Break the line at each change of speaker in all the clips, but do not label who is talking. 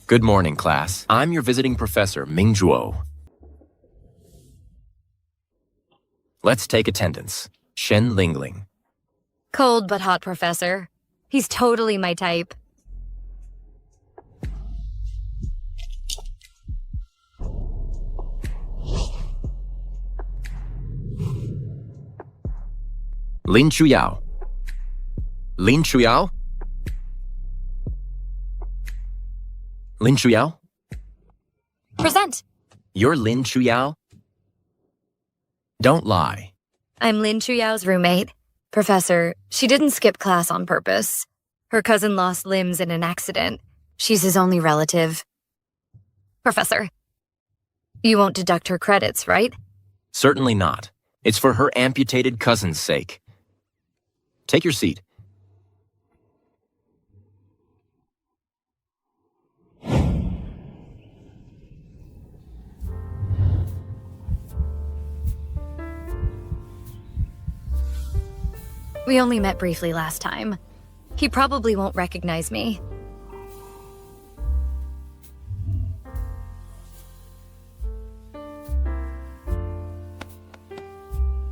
Good morning, class. I'm your visiting professor, Ming Zhuo. Let's take attendance. Shen Lingling.
Cold but hot professor. He's totally my type.
Lin Chuyao. Lin Chuyao? Lin Chuyao?
Present!
You're Lin Chuyao? Don't lie.
I'm Lin Chuyao's roommate. Professor, she didn't skip class on purpose. Her cousin lost limbs in an accident. She's his only relative. Professor, you won't deduct her credits, right?
Certainly not. It's for her amputated cousin's sake. Take your seat.
We only met briefly last time. He probably won't recognize me.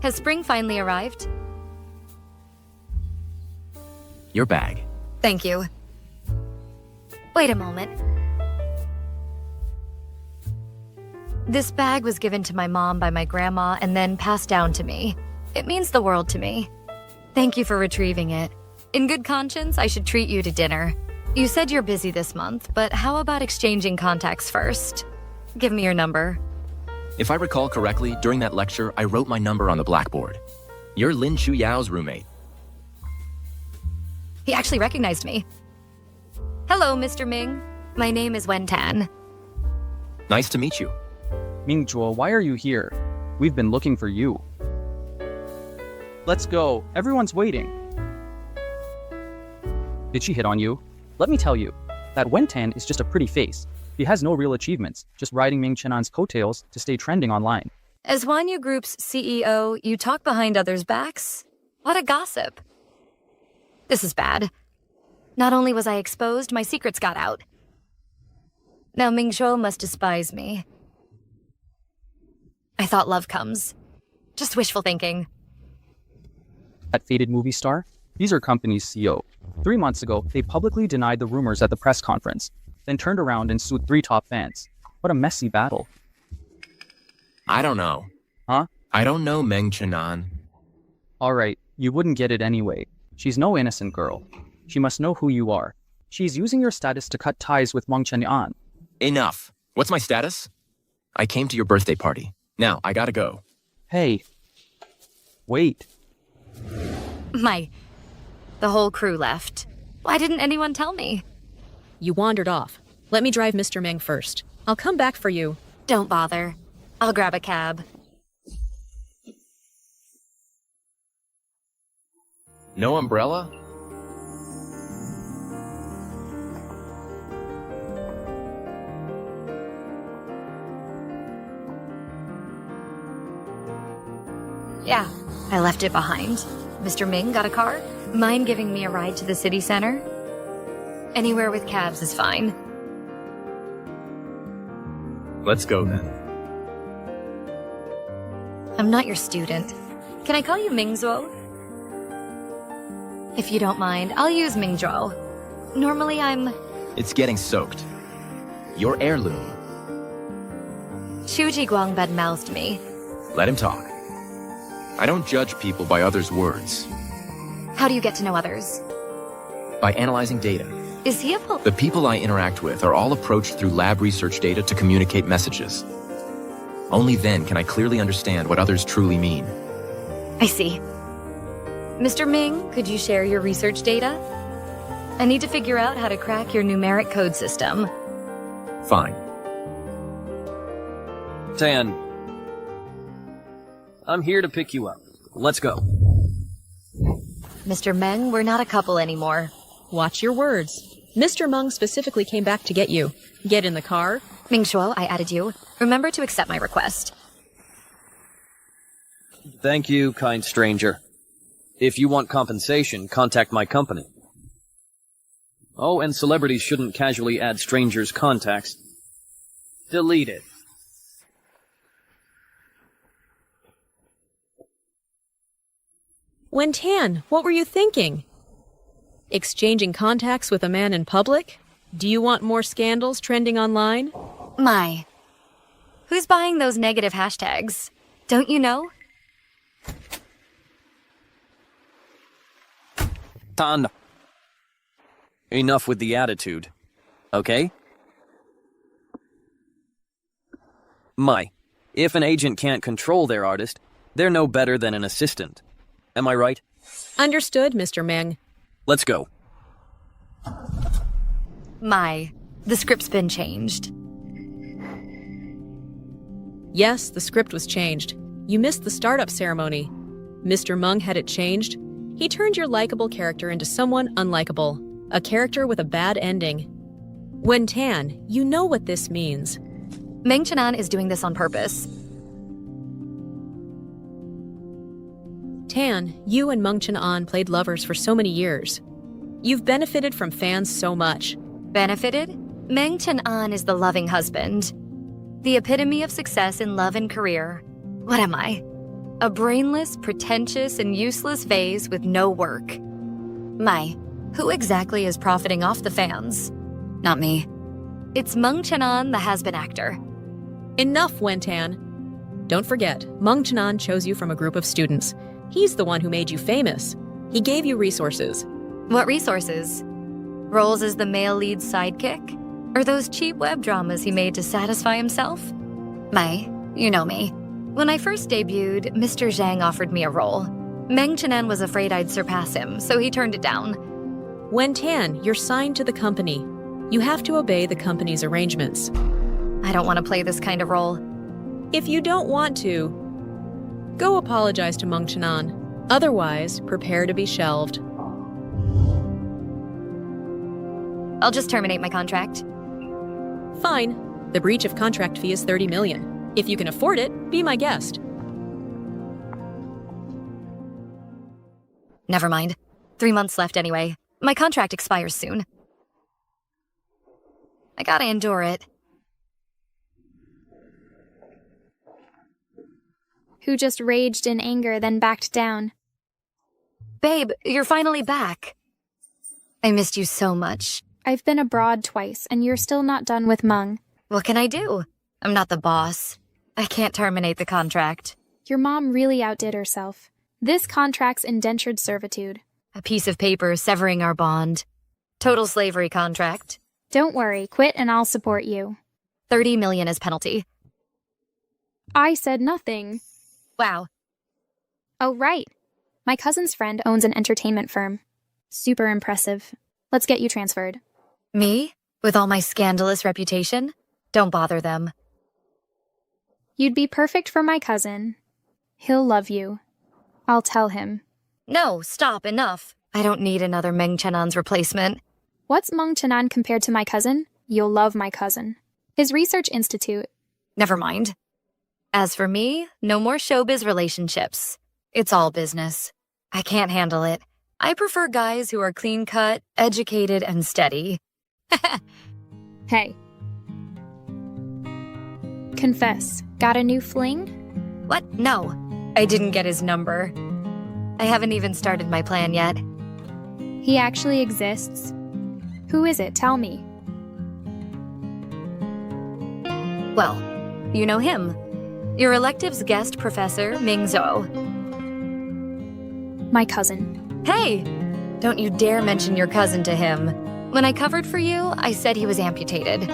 Has spring finally arrived?
Your bag.
Thank you. Wait a moment. This bag was given to my mom by my grandma and then passed down to me. It means the world to me. Thank you for retrieving it. In good conscience, I should treat you to dinner. You said you're busy this month, but how about exchanging contacts first? Give me your number.
If I recall correctly, during that lecture, I wrote my number on the blackboard. You're Lin Chuyao's roommate.
He actually recognized me. Hello, Mr. Ming. My name is Wen Tan.
Nice to meet you.
Ming Zhuo, why are you here? We've been looking for you. Let's go. Everyone's waiting. Did she hit on you? Let me tell you, that Wen Tan is just a pretty face. He has no real achievements, just riding Ming Chenan's coattails to stay trending online.
As Wanyu Group's CEO, you talk behind others' backs? What a gossip. This is bad. Not only was I exposed, my secrets got out. Now Ming Zhuo must despise me. I thought love comes. Just wishful thinking.
That faded movie star? He's our company's CEO. 3 months ago, they publicly denied the rumors at the press conference, then turned around and sued 3 top fans. What a messy battle.
I don't know.
Huh?
I don't know Meng Chenan.
Alright, you wouldn't get it anyway. She's no innocent girl. She must know who you are. She's using your status to cut ties with Meng Chenan.
Enough. What's my status? I came to your birthday party. Now, I gotta go.
Hey. Wait.
The whole crew left. Why didn't anyone tell me?
You wandered off. Let me drive Mr. Meng first. I'll come back for you.
Don't bother. I'll grab a cab.
No umbrella?
Yeah, I left it behind. Mr. Ming got a car? Mind giving me a ride to the city center? Anywhere with cabs is fine.
Let's go then.
I'm not your student. Can I call you Ming Zhuo? If you don't mind, I'll use Ming Zhuo. Normally I'm...
It's getting soaked. Your heirloom.
Xu Jiguang bad-mouthed me.
Let him talk. I don't judge people by others' words.
How do you get to know others?
By analyzing data.
Is he a
The people I interact with are all approached through lab research data to communicate messages. Only then can I clearly understand what others truly mean.
I see. Mr. Ming, could you share your research data? I need to figure out how to crack your numeric code system.
Fine.
Tan, I'm here to pick you up. Let's go.
Mr. Meng, we're not a couple anymore.
Watch your words. Mr. Meng specifically came back to get you. Get in the car.
Ming Zhuo, I added you. Remember to accept my request.
Thank you, kind stranger. If you want compensation, contact my company. Oh, and celebrities shouldn't casually add strangers' contacts. Delete it.
Wen-Tan, what were you thinking? Exchanging contacts with a man in public? Do you want more scandals trending online?
My. Who's buying those negative hashtags? Don't you know?
Tan. Enough with the attitude. Okay? My. If an agent can't control their artist, they're no better than an assistant. Am I right?
Understood, Mr. Meng.
Let's go.
My. The script's been changed.
Yes, the script was changed. You missed the startup ceremony. Mr. Meng had it changed. He turned your likable character into someone unlikable. A character with a bad ending. Wen-Tan, you know what this means.
Meng Chenan is doing this on purpose.
Tan, you and Meng Chen-an played lovers for so many years. You've benefited from fans so much.
Benefited? Meng Chen-an is the loving husband. The epitome of success in love and career. What am I? A brainless, pretentious, and useless vase with no work. My. Who exactly is profiting off the fans? Not me. It's Meng Chen-an, the has-been actor.
Enough, Wen-Tan. Don't forget, Meng Chen-an chose you from a group of students. He's the one who made you famous. He gave you resources.
What resources? Roles as the male lead sidekick? Or those cheap web dramas he made to satisfy himself? My, you know me. When I first debuted, Mr. Zhang offered me a role. Meng Chenan was afraid I'd surpass him, so he turned it down.
Wen-Tan, you're signed to the company. You have to obey the company's arrangements.
I don't want to play this kind of role.
If you don't want to, go apologize to Meng Chenan. Otherwise, prepare to be shelved.
I'll just terminate my contract.
Fine. The breach of contract fee is 30 million. If you can afford it, be my guest.
Never mind. 3 months left anyway. My contract expires soon. I gotta endure it.
Who just raged in anger, then backed down.
Babe, you're finally back. I missed you so much.
I've been abroad twice, and you're still not done with Meng.
What can I do? I'm not the boss. I can't terminate the contract.
Your mom really outdid herself. This contract's indentured servitude.
A piece of paper severing our bond. Total slavery contract.
Don't worry, quit and I'll support you.
30 million as penalty.
I said nothing.
Wow.
Oh, right. My cousin's friend owns an entertainment firm. Super impressive. Let's get you transferred.
Me? With all my scandalous reputation? Don't bother them.
You'd be perfect for my cousin. He'll love you. I'll tell him.
No, stop, enough. I don't need another Meng Chenan's replacement.
What's Meng Chenan compared to my cousin? You'll love my cousin. His research institute.
Never mind. As for me, no more showbiz relationships. It's all business. I can't handle it. I prefer guys who are clean-cut, educated, and steady.
Hey. Confess, got a new fling?
What? No. I didn't get his number. I haven't even started my plan yet.
He actually exists? Who is it? Tell me.
Well, you know him. Your elective's guest professor, Ming Zhou.
My cousin.
Hey! Don't you dare mention your cousin to him. When I covered for you, I said he was amputated.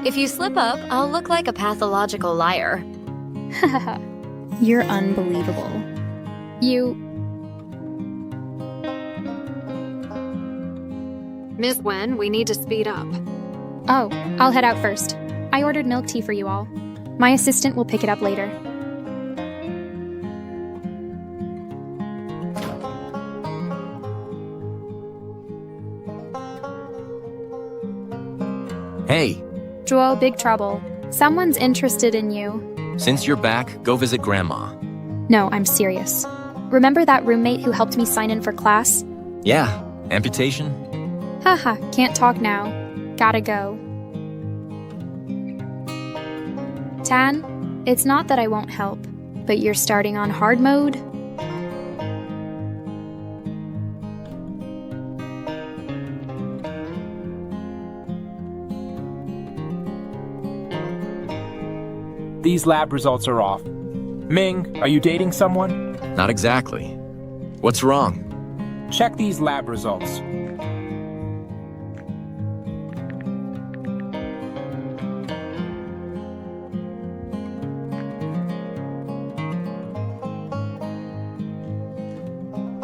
If you slip up, I'll look like a pathological liar.
You're unbelievable.
Miss Wen, we need to speed up.
Oh, I'll head out first. I ordered milk tea for you all. My assistant will pick it up later.
Hey,
Joel, big trouble. Someone's interested in you.
since you're back, go visit Grandma.
No, I'm serious. Remember that roommate who helped me sign in for class?
Yeah, amputation?
Haha, can't talk now. Gotta go. Tan, it's not that I won't help, but you're starting on hard mode?
These lab results are off. Ming, are you dating someone?
Not exactly. What's wrong?
Check these lab results.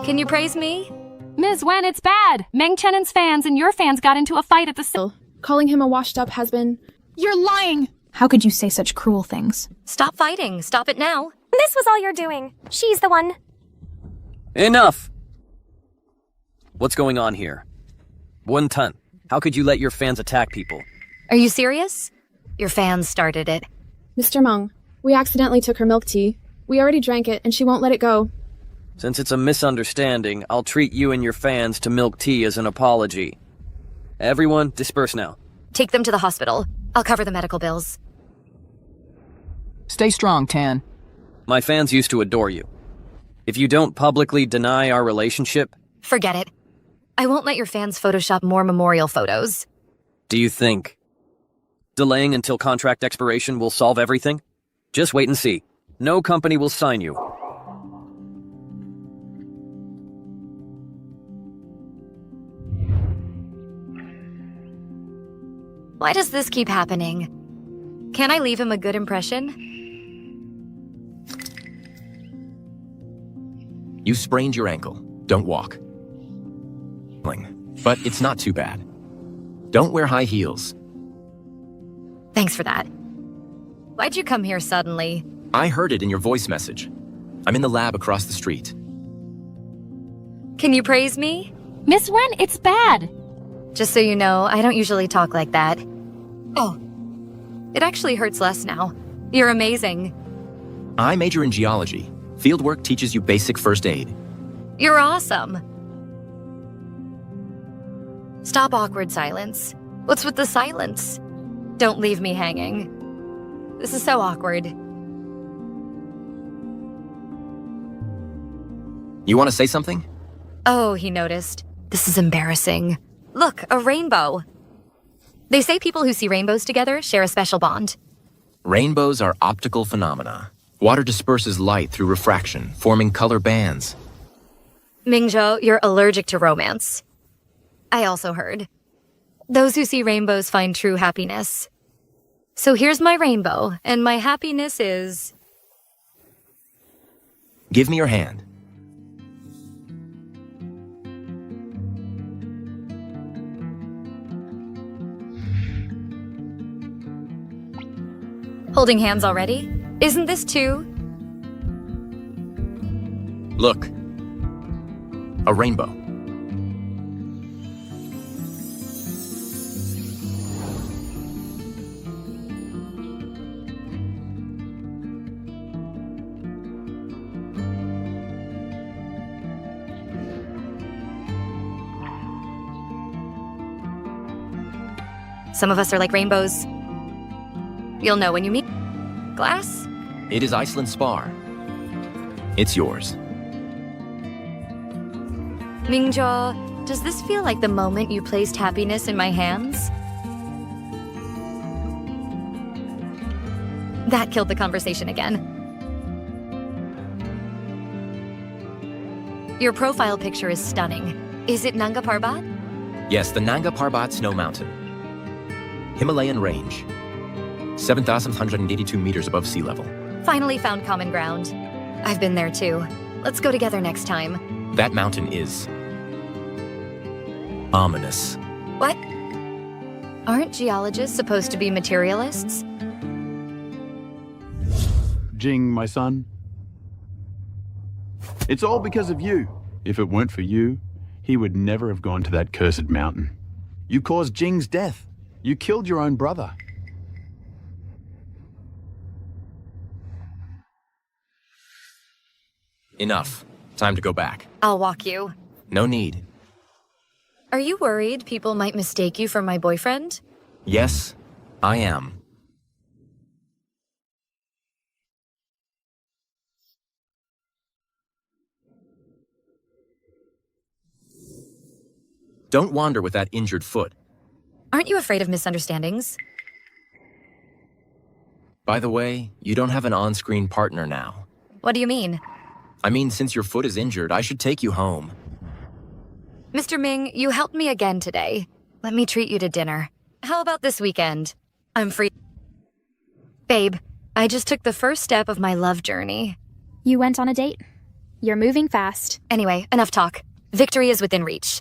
Can you praise me?
Ms. Wen, it's bad. Meng Chenen's fans and your fans got into a fight at the
Calling him a washed-up has-been.
You're lying!
How could you say such cruel things?
Stop fighting. Stop it now.
This was all you're doing. She's the one.
Enough! What's going on here? Won-Tun, how could you let your fans attack people?
Are you serious? Your fans started it.
Mr. Meng, we accidentally took her milk tea. We already drank it, and she won't let it go.
Since it's a misunderstanding, I'll treat you and your fans to milk tea as an apology. Everyone, disperse now.
Take them to the hospital. I'll cover the medical bills.
Stay strong, Tan.
My fans used to adore you. If you don't publicly deny our relationship...
Forget it. I won't let your fans Photoshop more memorial photos.
Do you think delaying until contract expiration will solve everything? Just wait and see. No company will sign you.
Why does this keep happening? Can't I leave him a good impression?
You sprained your ankle. Don't walk. But it's not too bad. Don't wear high heels.
Thanks for that. Why'd you come here suddenly?
I heard it in your voice message. I'm in the lab across the street.
Can you praise me?
Miss Wen, it's bad.
Just so you know, I don't usually talk like that. Oh, it actually hurts less now. You're amazing.
I major in geology. Fieldwork teaches you basic first aid.
You're awesome. Stop awkward silence. What's with the silence? Don't leave me hanging. This is so awkward.
You want to say something?
Oh, he noticed. This is embarrassing. Look, a rainbow. They say people who see rainbows together share a special bond.
Rainbows are optical phenomena. Water disperses light through refraction, forming color bands.
Mingzhou, you're allergic to romance. I also heard. Those who see rainbows find true happiness. So here's my rainbow, and my happiness is...
Give me your hand.
Holding hands already? Isn't this too...
Look. A rainbow.
Some of us are like rainbows. You'll know when you meet. Glass?
It is Iceland Spar. It's yours.
Mingzhou, does this feel like the moment you placed happiness in my hands? That killed the conversation again. Your profile picture is stunning. Is it Nanga Parbat?
Yes, the Nanga Parbat Snow Mountain. Himalayan range. 7,182 meters above sea level.
Finally found common ground. I've been there too. Let's go together next time.
That mountain is... ominous.
What? Aren't geologists supposed to be materialists?
Jing, my son. It's all because of you. If it weren't for you, he would never have gone to that cursed mountain. You caused Jing's death. You killed your own brother.
Enough. Time to go back.
I'll walk you.
No need.
Are you worried people might mistake you for my boyfriend?
Yes, I am. Don't wander with that injured foot.
Aren't you afraid of misunderstandings?
By the way, you don't have an on-screen partner now.
What do you mean?
I mean, since your foot is injured, I should take you home.
Mr. Ming, you helped me again today. Let me treat you to dinner. How about this weekend? I'm free. Babe, I just took the first step of my love journey.
You went on a date? You're moving fast.
Anyway, enough talk. Victory is within reach.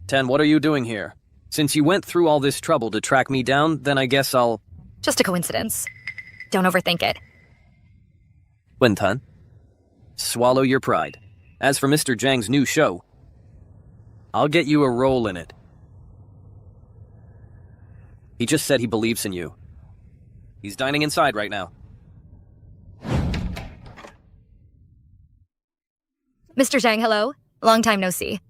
Ten, what are you doing here? Since you went through all this trouble to track me down, then I guess I'll...
Just a coincidence. Don't overthink it.
Wen-tan, swallow your pride. As for Mr. Zhang's new show, I'll get you a role in it. He just said he believes in you. He's dining inside right now.
Mr. Zhang, hello. Long time no see.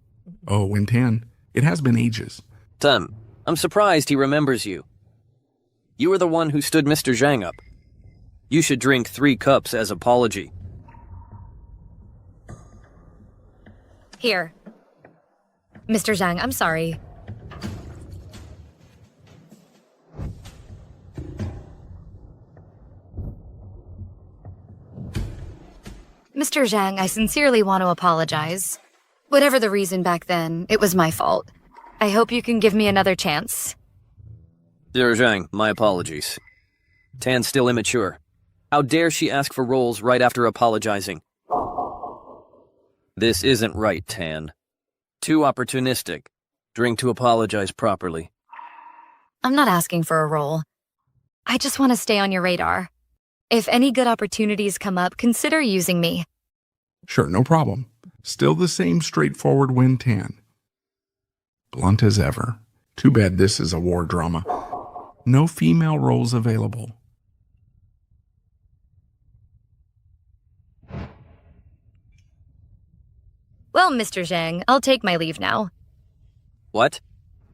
Oh, Wen-tan, it has been ages.
Tan, I'm surprised he remembers you. You were the one who stood Mr. Zhang up. You should drink 3 cups as apology.
Here. Mr. Zhang, I'm sorry. Mr. Zhang, I sincerely want to apologize. Whatever the reason back then, it was my fault. I hope you can give me another chance.
Dear Zhang, my apologies. Tan's still immature. How dare she ask for roles right after apologizing? This isn't right, Tan. Too opportunistic. Drink to apologize properly.
I'm not asking for a role. I just want to stay on your radar. If any good opportunities come up, consider using me.
Sure, no problem. Still the same straightforward Wen-tan. Blunt as ever. Too bad this is a war drama. No female roles available.
Well, Mr. Zhang, I'll take my leave now.
What?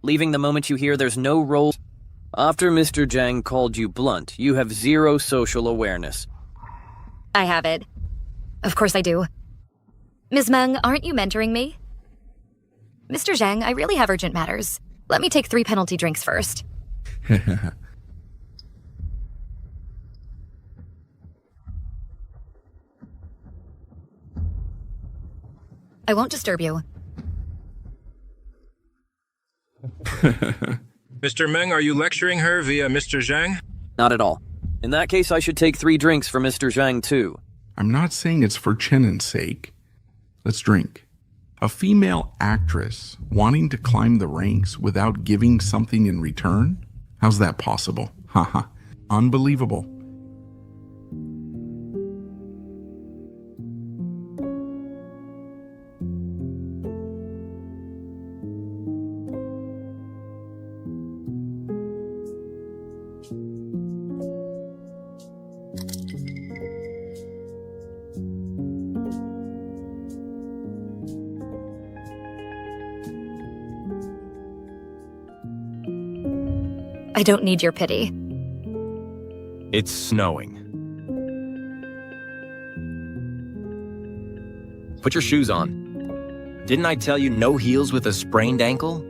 Leaving the moment you hear there's no roles? After Mr. Zhang called you blunt, you have zero social awareness.
I have it. Of course I do. Ms. Meng, aren't you mentoring me? Mr. Zhang, I really have urgent matters. Let me take 3 penalty drinks first. I won't disturb you.
Mr. Meng, are you lecturing her via Mr. Zhang?
Not at all. In that case, I should take 3 drinks for Mr. Zhang, too.
I'm not saying it's for Chenen's sake. Let's drink. A female actress wanting to climb the ranks without giving something in return? How's that possible? Haha. Unbelievable.
I don't need your pity.
It's snowing. Put your shoes on. Didn't I tell you no heels with a sprained ankle?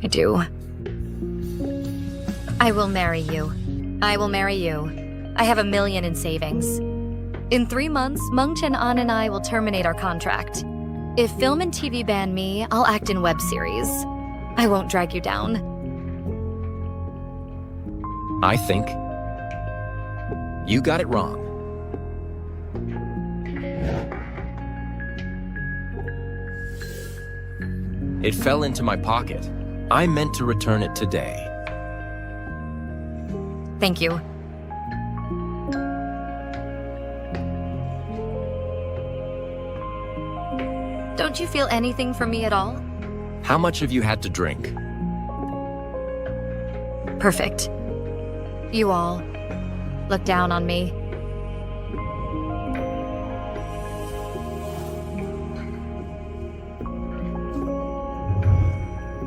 I do. I will marry you. I will marry you. I have $1 million in savings. In 3 months, Meng Chen An and I will terminate our contract. If film and TV ban me, I'll act in web series. I won't drag you down.
I think you got it wrong. It fell into my pocket. I meant to return it today.
Thank you. Don't you feel anything from me at all?
How much have you had to drink?
Perfect. You all look down on me.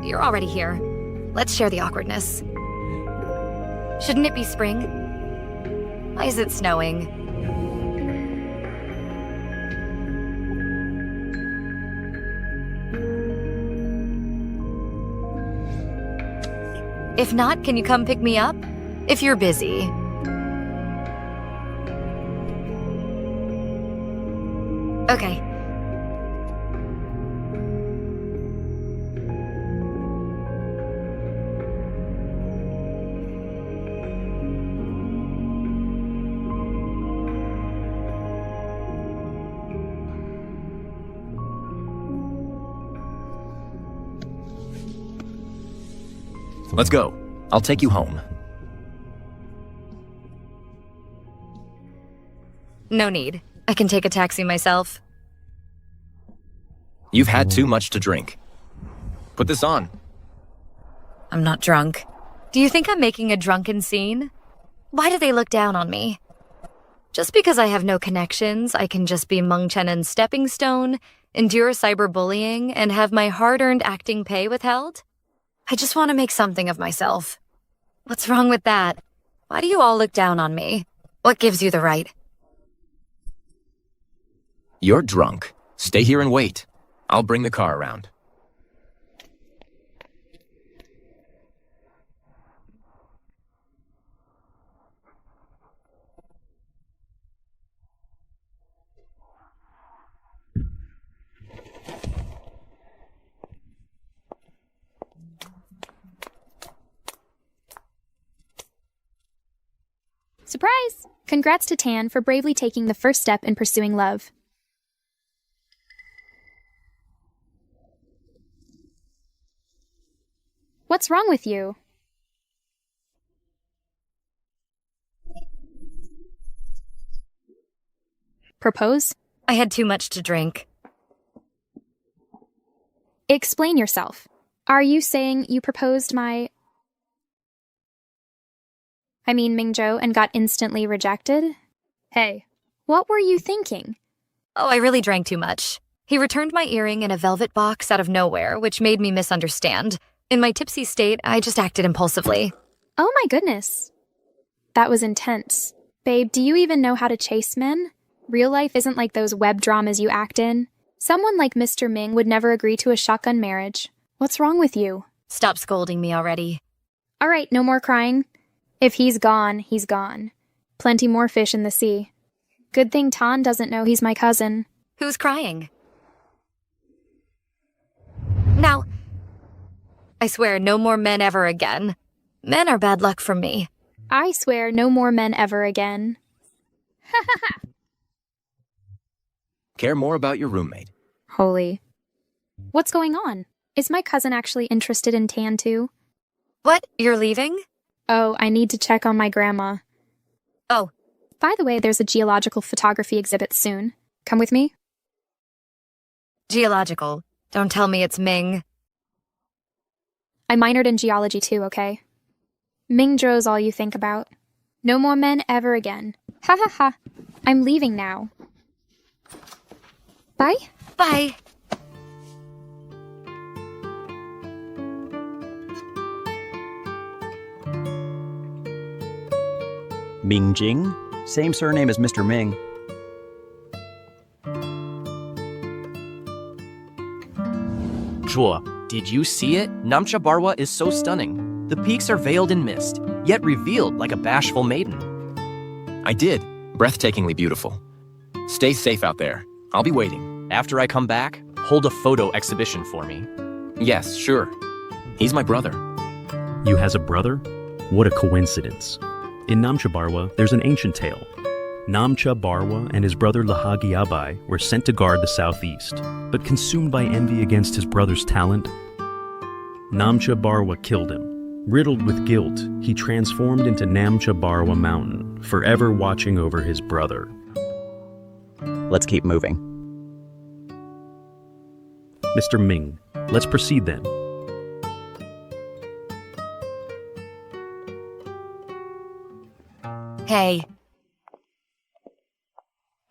You're already here. Let's share the awkwardness. Shouldn't it be spring? Why is it snowing? If not, can you come pick me up? If you're busy. Okay.
Let's go. I'll take you home.
No need. I can take a taxi myself.
You've had too much to drink. Put this on.
I'm not drunk. Do you think I'm making a drunken scene? Why do they look down on me? Just because I have no connections, I can just be Meng Chenen's stepping stone, endure cyberbullying, and have my hard-earned acting pay withheld? I just want to make something of myself. What's wrong with that? Why do you all look down on me? What gives you the right?
You're drunk. Stay here and wait. I'll bring the car around.
Surprise! Congrats to Tan for bravely taking the first step in pursuing love. What's wrong with you? Propose?
I had too much to drink.
Explain yourself. Are you saying you proposed Mingzhou and got instantly rejected? Hey, what were you thinking?
Oh, I really drank too much. He returned my earring in a velvet box out of nowhere, which made me misunderstand. In my tipsy state, I just acted impulsively.
Oh my goodness. That was intense. Babe, do you even know how to chase men? Real life isn't like those web dramas you act in. Someone like Mr. Ming would never agree to a shotgun marriage. What's wrong with you?
Stop scolding me already.
All right, no more crying. If he's gone, he's gone. Plenty more fish in the sea. Good thing Tan doesn't know he's my cousin.
Who's crying? Now, I swear no more men ever again. Men are bad luck for me.
I swear no more men ever again. Ha ha ha!
Care more about your roommate.
Holy. What's going on? Is my cousin actually interested in Tan too?
What? You're leaving?
Oh, I need to check on my grandma.
Oh.
By the way, there's a geological photography exhibit soon. Come with me?
Geological. Don't tell me it's Ming.
I minored in geology too, okay? Mingzhou's all you think about. No more men ever again. Ha ha ha. I'm leaving now. Bye?
Bye.
Ming Jing? Same surname as Mr. Ming.
Zhuo, did you see it? Namcha Barwa is so stunning. The peaks are veiled in mist, yet revealed like a bashful maiden.
I did. Breathtakingly beautiful. Stay safe out there. I'll be waiting.
After I come back, hold a photo exhibition for me.
Yes, sure. He's my brother.
You has a brother? What a coincidence. In Namcha Barwa, there's an ancient tale. Namcha Barwa and his brother Lahagi Abai were sent to guard the southeast, but consumed by envy against his brother's talent, Namcha Barwa killed him. Riddled with guilt, he transformed into Namcha Barwa Mountain, forever watching over his brother.
Let's keep moving.
Mr. Ming. Let's proceed then.
Hey.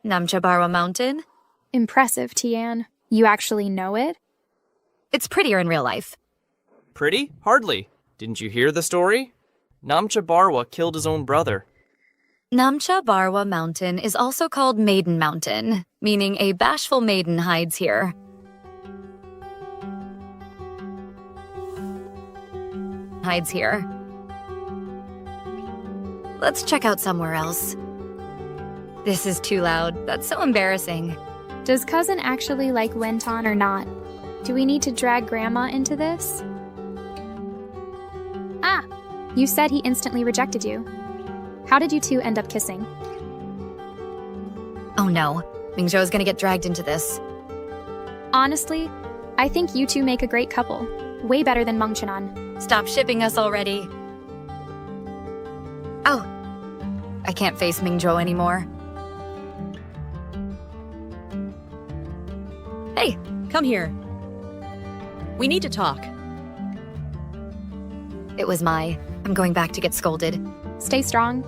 Namcha Mountain?
Impressive, Tian. You actually know it?
It's prettier in real life.
Pretty? Hardly. Didn't you hear the story? Namcha Barwa killed his own brother.
Namcha Barwa Mountain is also called Maiden Mountain, meaning a bashful maiden hides here. Let's check out somewhere else. This is too loud. That's so embarrassing.
Does cousin actually like Wentan or not? Do we need to drag Grandma into this? Ah! You said he instantly rejected you. How did you two end up kissing?
Oh no, Mingzhou's gonna get dragged into this.
Honestly, I think you two make a great couple. Way better than Meng Chenan.
Stop shipping us already. Oh, I can't face Mingzhou anymore.
Hey, come here. We need to talk.
It was I'm going back to get scolded.
Stay strong.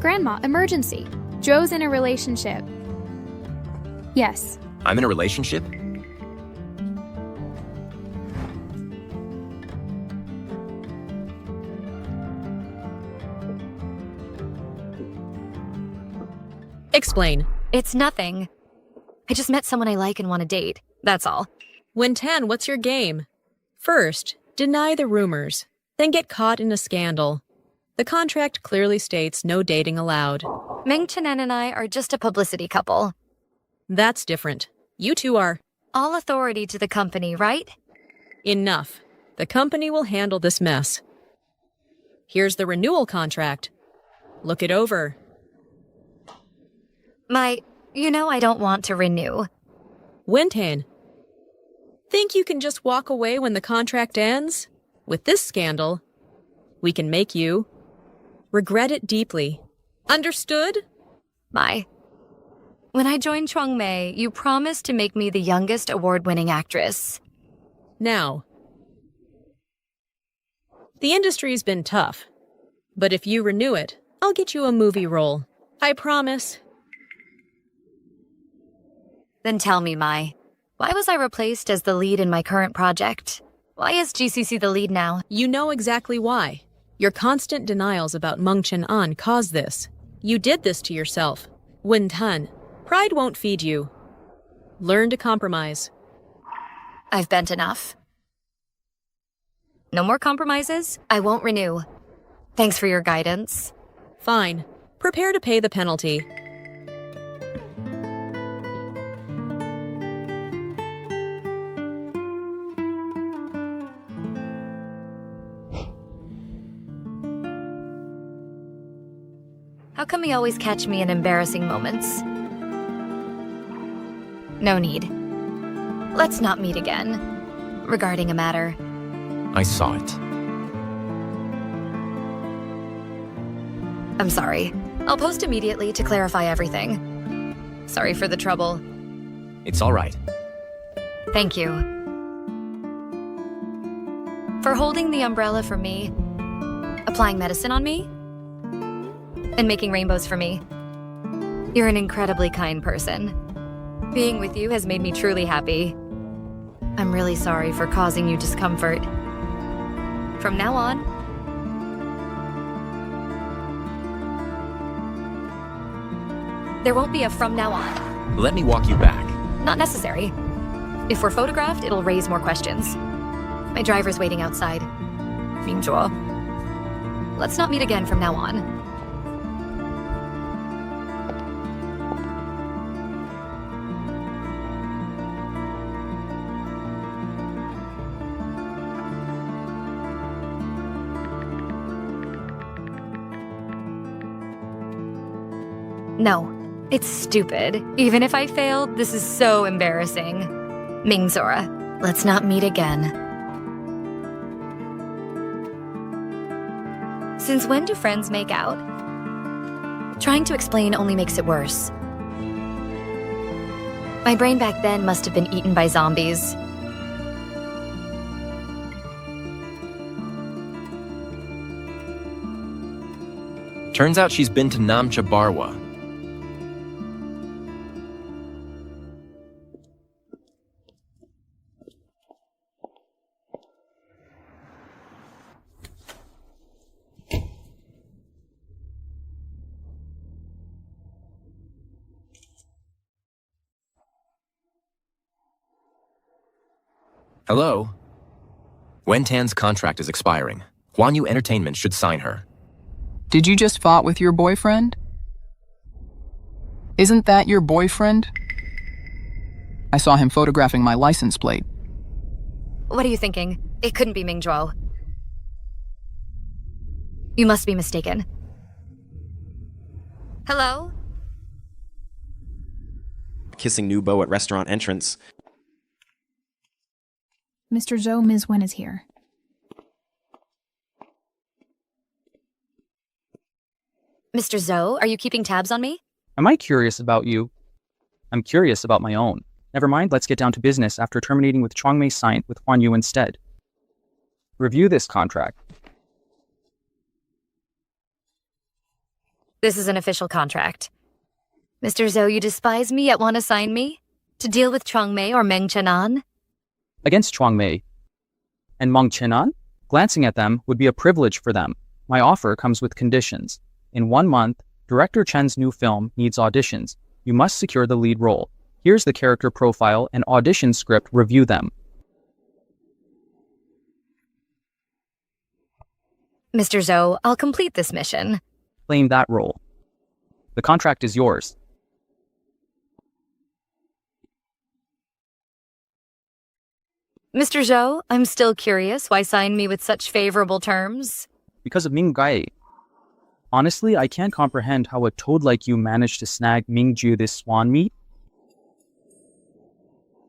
Grandma, emergency. Joe's in a relationship. Yes.
I'm in a relationship?
Explain.
It's nothing. I just met someone I like and want to date. That's all.
Wentan, what's your game? First, deny the rumors, then get caught in a scandal. The contract clearly states no dating allowed.
Meng Chenan and I are just a publicity couple.
That's different. You two are...
All authority to the company, right?
Enough. The company will handle this mess. Here's the renewal contract. Look it over.
I don't want to renew.
Wentan, think you can just walk away when the contract ends? With this scandal, we can make you regret it deeply. Understood?
When I joined Chongmei, you promised to make me the youngest award-winning actress.
Now, the industry's been tough, but if you renew it, I'll get you a movie role. I promise.
Then tell me, why was I replaced as the lead in my current project? Why is GCC the lead now?
You know exactly why. Your constant denials about Meng Chenan caused this. You did this to yourself. Wentan, pride won't feed you. Learn to compromise.
I've bent enough. No more compromises? I won't renew. Thanks for your guidance.
Fine. Prepare to pay the penalty.
How come you always catch me in embarrassing moments? No need. Let's not meet again. Regarding a matter.
I saw it.
I'm sorry. I'll post immediately to clarify everything. Sorry for the trouble.
It's all right.
Thank you. For holding the umbrella for me, applying medicine on me, and making rainbows for me. You're an incredibly kind person. Being with you has made me truly happy. I'm really sorry for causing you discomfort. From now on, there won't be a from now on.
Let me walk you back.
Not necessary. If we're photographed, it'll raise more questions. My driver's waiting outside. Mingzhuo. Let's not meet again from now on. No, it's stupid. Even if I failed, this is so embarrassing. Mingzora, let's not meet again. Since when do friends make out? Trying to explain only makes it worse. My brain back then must have been eaten by zombies.
Turns out she's been to Namcha Barwa. Hello? Wentan's contract is expiring. Huan Yu Entertainment should sign her.
Did you just fought with your boyfriend? Isn't that your boyfriend? I saw him photographing my license plate.
What are you thinking? It couldn't be Mingzhuo. You must be mistaken. Hello?
Kissing new beau at restaurant entrance.
Mr. Zhou, Ms. Wen is here.
Mr. Zhou, are you keeping tabs on me?
Am I curious about you? I'm curious about my own. Never mind, let's get down to business after terminating with Chongmei signed with Huan Yu instead. Review this contract.
This is an official contract. Mr. Zhou, you despise me yet want to sign me? To deal with Chongmei or Meng Chenan?
Against Chongmei and Meng Chenan, glancing at them would be a privilege for them. My offer comes with conditions. In 1 month, Director Chen's new film needs auditions. You must secure the lead role. Here's the character profile and audition script. Review them.
Mr. Zhou, I'll complete this mission.
Claim that role. The contract is yours.
Mr. Zhou, I'm still curious why sign me with such favorable terms.
Because of Ming Gai. Honestly, I can't comprehend how a toad like you managed to snag Mingju this swan meat.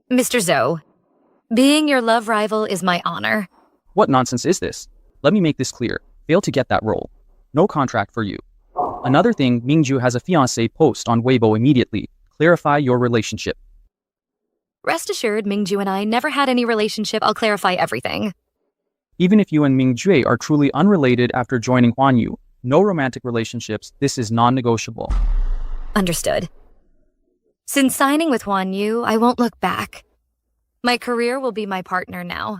Mr. Zhou, being your love rival is my honor.
What nonsense is this? Let me make this clear. Fail to get that role. No contract for you. Another thing, Mingju has a fiancé. Post on Weibo immediately. Clarify your relationship.
Rest assured, Mingju and I never had any relationship. I'll clarify everything.
Even if you and Mingjue are truly unrelated after joining Huan Yu, no romantic relationships, this is non-negotiable.
Understood. Since signing with Huan Yu, I won't look back. My career will be my partner now.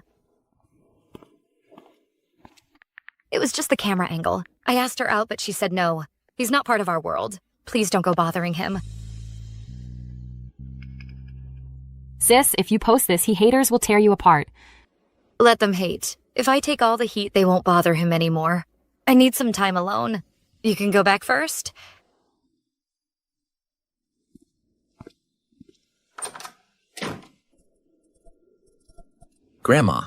It was just the camera angle. I asked her out, but she said no. He's not part of our world. Please don't go bothering him.
Sis, if you post this, haters will tear you apart.
Let them hate. If I take all the heat, they won't bother him anymore. I need some time alone. You can go back first.
Grandma,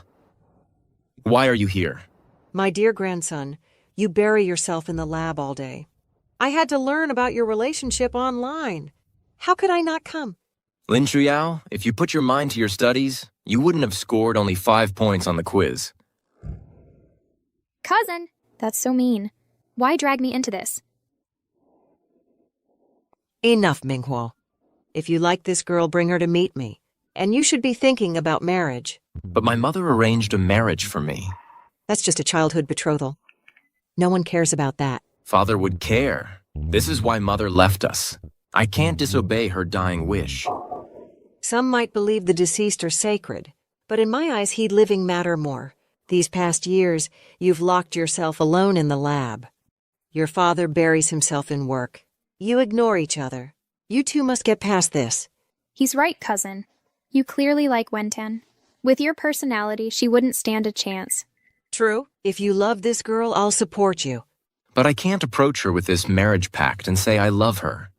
why are you here?
My dear grandson, you bury yourself in the lab all day. I had to learn about your relationship online. How could I not come?
Lin Shuyao, if you put your mind to your studies, you wouldn't have scored only 5 points on the quiz.
Cousin! That's so mean. Why drag me into this?
Enough, Minghuo. If you like this girl, bring her to meet me. And you should be thinking about marriage.
But my mother arranged a marriage for me.
That's just a childhood betrothal. No one cares about that.
Father would care. This is why Mother left us. I can't disobey her dying wish.
Some might believe the deceased are sacred, but in my eyes he'd living matter more. These past years, you've locked yourself alone in the lab. Your father buries himself in work. You ignore each other. You two must get past this.
He's right, cousin. You clearly like Wentan. With your personality, she wouldn't stand a chance.
True. If you love this girl, I'll support you.
But I can't approach her with this marriage pact and say I love her.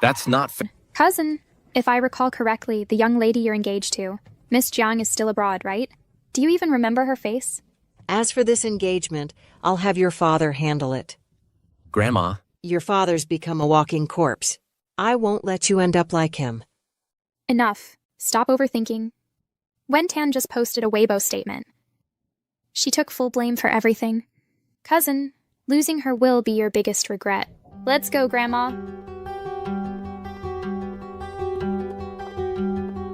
That's not fair.
Cousin, if I recall correctly, the young lady you're engaged to, Miss Jiang, is still abroad, right? Do you even remember her face?
As for this engagement, I'll have your father handle it.
Grandma.
Your father's become a walking corpse. I won't let you end up like him.
Enough. Stop overthinking. Wentan just posted a Weibo statement. She took full blame for everything. Cousin, losing her will be your biggest regret. Let's go, Grandma.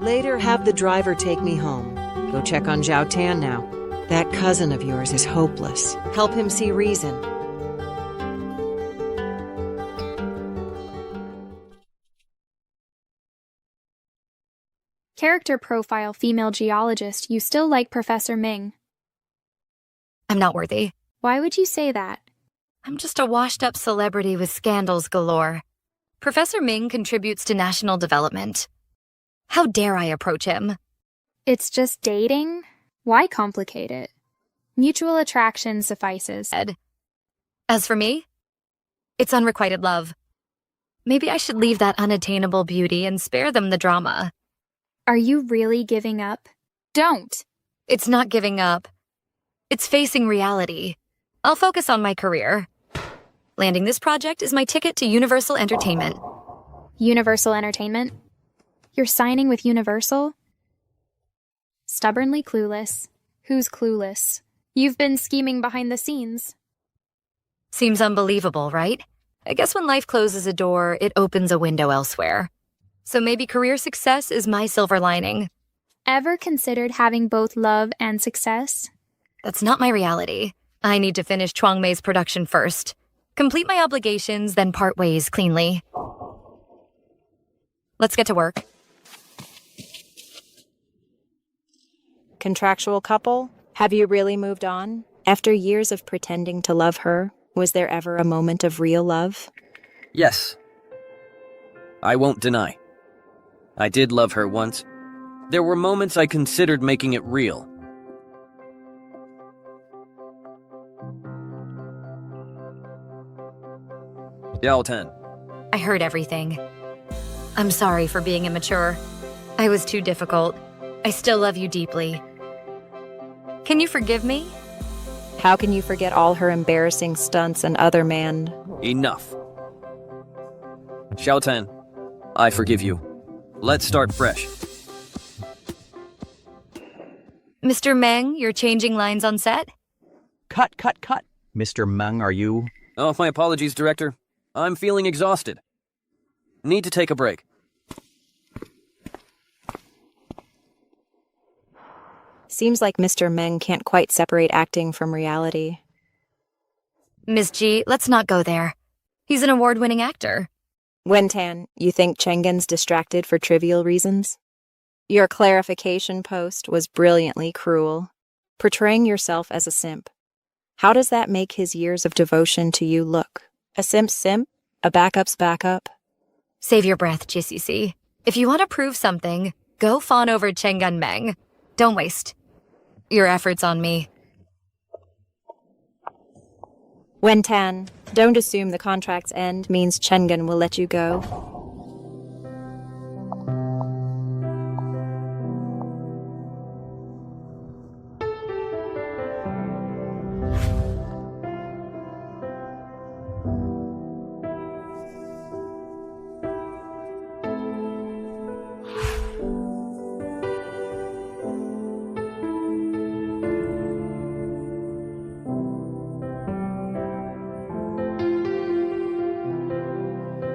Later, have the driver take me home. Go check on Zhao Tan now. That cousin of yours is hopeless. Help him see reason.
Character profile female geologist. You still like Professor Ming.
I'm not worthy.
Why would you say that?
I'm just a washed-up celebrity with scandals galore. Professor Ming contributes to national development. How dare I approach him?
It's just dating? Why complicate it? Mutual attraction suffices.
As for me, it's unrequited love. Maybe I should leave that unattainable beauty and spare them the drama.
Are you really giving up? Don't!
It's not giving up. It's facing reality. I'll focus on my career. Landing this project is my ticket to Universal Entertainment.
Universal Entertainment? You're signing with Universal? Stubbornly clueless. Who's clueless? You've been scheming behind the scenes.
Seems unbelievable, right? I guess when life closes a door, it opens a window elsewhere. So maybe career success is my silver lining.
Ever considered having both love and success?
That's not my reality. I need to finish Chuang Mei's production first. Complete my obligations, then part ways cleanly. Let's get to work.
Contractual couple? Have you really moved on? After years of pretending to love her, was there ever a moment of real love?
Yes. I won't deny. I did love her once. There were moments I considered making it real. Yao Tan.
I heard everything. I'm sorry for being immature. I was too difficult. I still love you deeply. Can you forgive me?
How can you forget all her embarrassing stunts and other man?
Enough. Xiao Tan, I forgive you. Let's start fresh.
Mr. Meng, you're changing lines on set?
Cut. Mr. Meng, are you?
Oh, my apologies, Director. I'm feeling exhausted. Need to take a break.
Seems like Mr. Meng can't quite separate acting from reality.
Ms. Ji, let's not go there. He's an award-winning actor.
Wen-Tan, you think Chengen's distracted for trivial reasons? Your clarification post was brilliantly cruel, portraying yourself as a simp. How does that make his years of devotion to you look? A simp's simp? A backup's backup?
Save your breath, GCC. If you want to prove something, go fawn over Chengen Meng. Don't waste your efforts on me.
Wen-Tan, don't assume the contract's end means Chengen will let you go.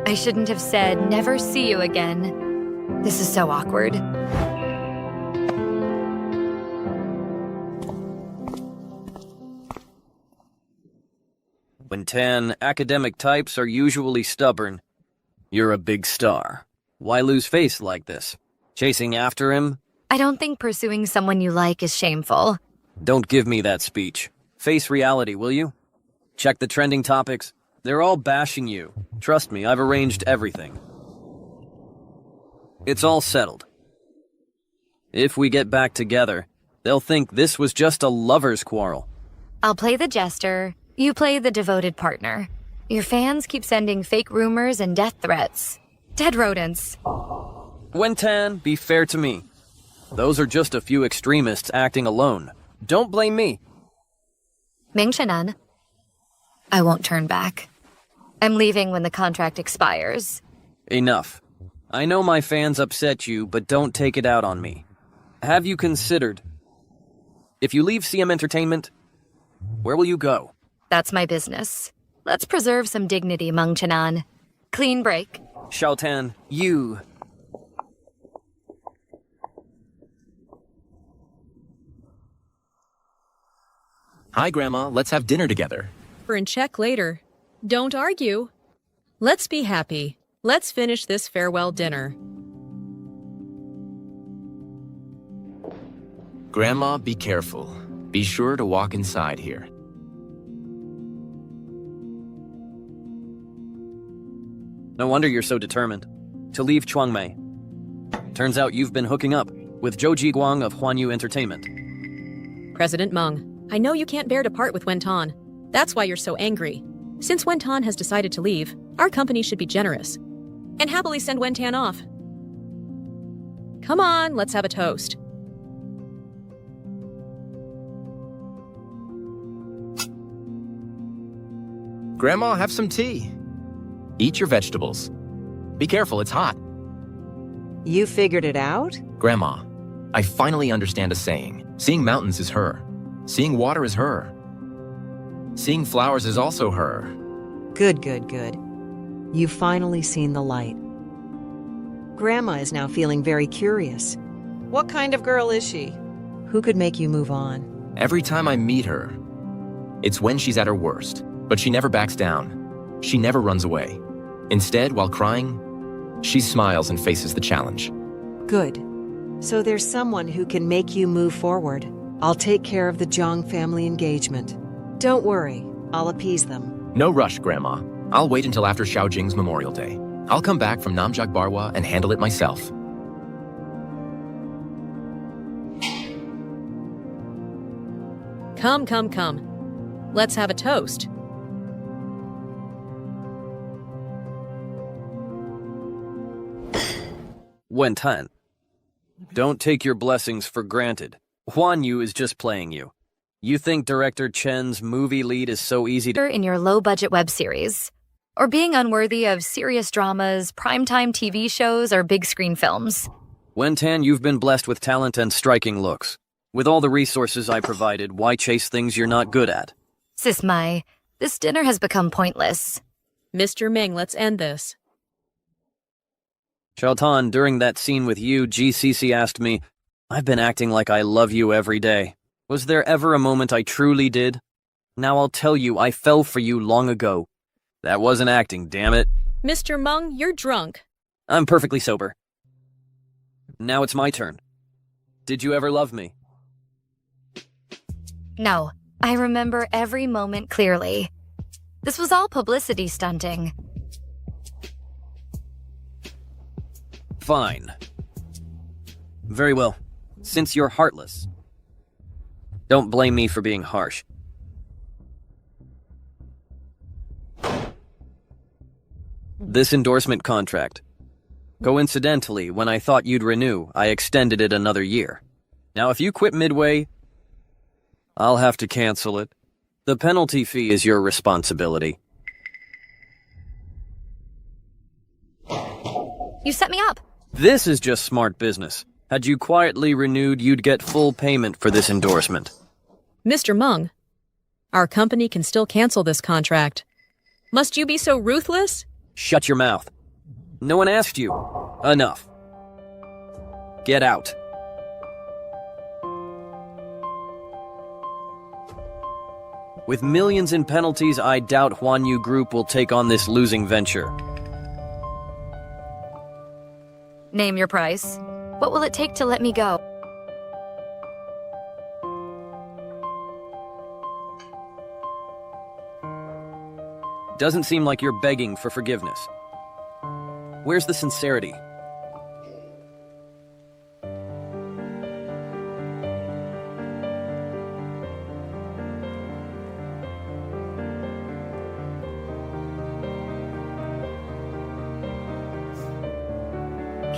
I shouldn't have said never see you again. This is so awkward.
When academic types are usually stubborn, you're a big star. Why lose face like this? Chasing after him?
I don't think pursuing someone you like is shameful.
Don't give me that speech. Face reality, will you? Check the trending topics. They're all bashing you. Trust me, I've arranged everything. It's all settled. If we get back together, they'll think this was just a lover's quarrel.
I'll play the jester, you play the devoted partner. Your fans keep sending fake rumors and death threats. Dead rodents.
Wen-Tan, be fair to me. Those are just a few extremists acting alone. Don't blame me.
Ming Chenan, I won't turn back. I'm leaving when the contract expires.
Enough. I know my fans upset you, but don't take it out on me. Have you considered, if you leave CM Entertainment, where will you go?
That's my business. Let's preserve some dignity, Meng Chenan. Clean break.
Xiaotan, you...
Hi, Grandma. Let's have dinner together.
And check later. Don't argue. Let's be happy. Let's finish this farewell dinner.
Grandma, be careful. Be sure to walk inside here.
No wonder you're so determined. To leave Chuangmei. Turns out you've been hooking up with Zhou Jiguang of Huanyu Entertainment.
President Meng, I know you can't bear to part with Wentan. That's why you're so angry. Since Wentan has decided to leave, our company should be generous and happily send Wentan off. Come on, let's have a toast.
Grandma, have some tea. Eat your vegetables. Be careful, it's hot.
You figured it out?
Grandma, I finally understand a saying. Seeing mountains is her. Seeing water is her. Seeing flowers is also her.
Good, good, good. You've finally seen the light. Grandma is now feeling very curious. What kind of girl is she? Who could make you move on?
Every time I meet her, it's when she's at her worst. But she never backs down. She never runs away. Instead, while crying, she smiles and faces the challenge.
Good. So there's someone who can make you move forward. I'll take care of the Zhang family engagement. Don't worry, I'll appease them.
No rush, Grandma. I'll wait until after Xiaojing's Memorial Day. I'll come back from Namjak Barwa and handle it myself.
Come, come, come. Let's have a toast.
Wentan, don't take your blessings for granted. Huan Yu is just playing you. You think Director Chen's movie lead is so easy to...
In your low-budget web series. Or being unworthy of serious dramas, primetime TV shows, or big-screen films.
Wentan, you've been blessed with talent and striking looks. With all the resources I provided, why chase things you're not good at?
Sis Mai, this dinner has become pointless.
Mr. Ming, let's end this.
Xiaotan, during that scene with you, GCC asked me, I've been acting like I love you every day. Was there ever a moment I truly did? Now I'll tell you, I fell for you long ago. That wasn't acting, damn it.
Mr. Meng, you're drunk.
I'm perfectly sober. Now it's my turn. Did you ever love me?
No, I remember every moment clearly. This was all publicity stunting.
Fine. Very well. Since you're heartless, don't blame me for being harsh. This endorsement contract. Coincidentally, when I thought you'd renew, I extended it another year. Now, if you quit midway, I'll have to cancel it. The penalty fee is your responsibility.
You set me up.
This is just smart business. Had you quietly renewed, you'd get full payment for this endorsement.
Mr. Meng, our company can still cancel this contract. Must you be so ruthless?
Shut your mouth. No one asked you. Enough. Get out. With millions in penalties, I doubt Huan Yu Group will take on this losing venture.
Name your price. What will it take to let me go?
Doesn't seem like you're begging for forgiveness. Where's the sincerity?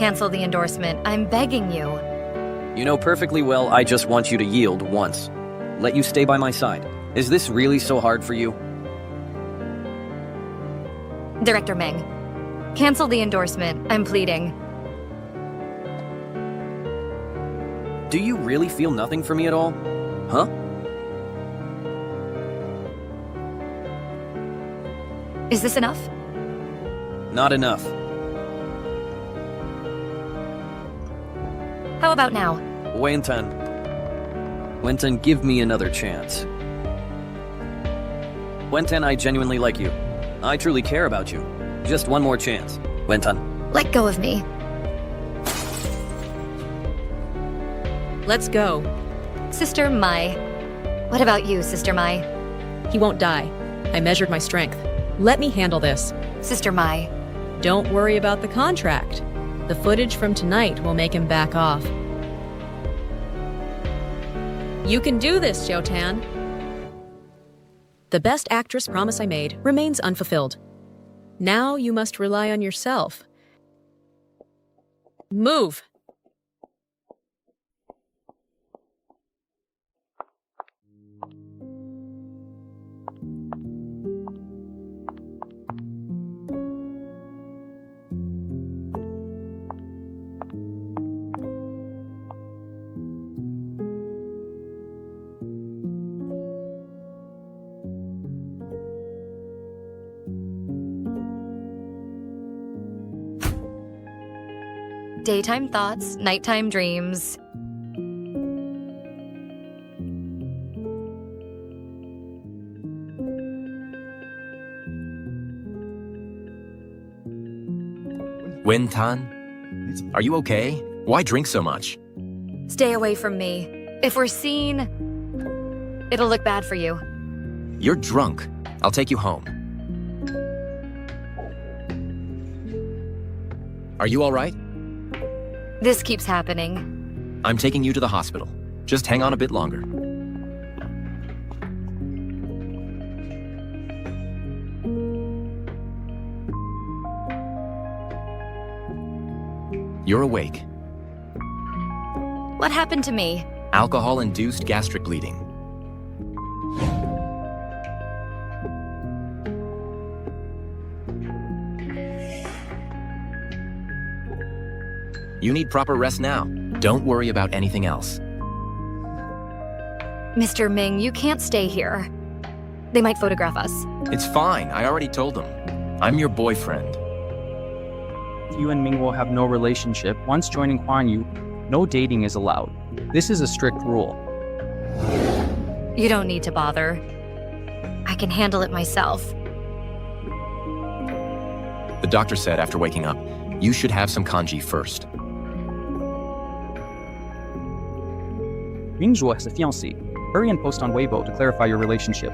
Cancel the endorsement. I'm begging you.
You know perfectly well I just want you to yield once. Let you stay by my side. Is this really so hard for you?
Director Meng, cancel the endorsement. I'm pleading.
Do you really feel nothing for me at all? Huh?
Is this enough?
Not enough.
How about now?
Wentan, give me another chance. Wentan, I genuinely like you. I truly care about you. Just one more chance. Wentan.
Let go of me.
Let's go.
Sister Mai. What about you, Sister Mai?
He won't die. I measured my strength. Let me handle this.
Sister Mai.
Don't worry about the contract. The footage from tonight will make him back off. You can do this, Jotan. The best actress promise I made remains unfulfilled. Now you must rely on yourself. Move!
Daytime thoughts, nighttime dreams.
Wentan, are you okay? Why drink so much?
Stay away from me. If we're seen, it'll look bad for you.
You're drunk. I'll take you home. Are you all right?
This keeps happening.
I'm taking you to the hospital. Just hang on a bit longer. You're awake.
What happened to me?
Alcohol-induced gastric bleeding. You need proper rest now. Don't worry about anything else.
Mr. Ming, you can't stay here. They might photograph us.
It's fine. I already told them. I'm your boyfriend.
You and Ming will have no relationship. Once joining Huan Yu, no dating is allowed. This is a strict rule.
You don't need to bother. I can handle it myself.
The doctor said after waking up, you should have some kanji first.
Mingzhuo has a fiancée. Hurry and post on Weibo to clarify your relationship.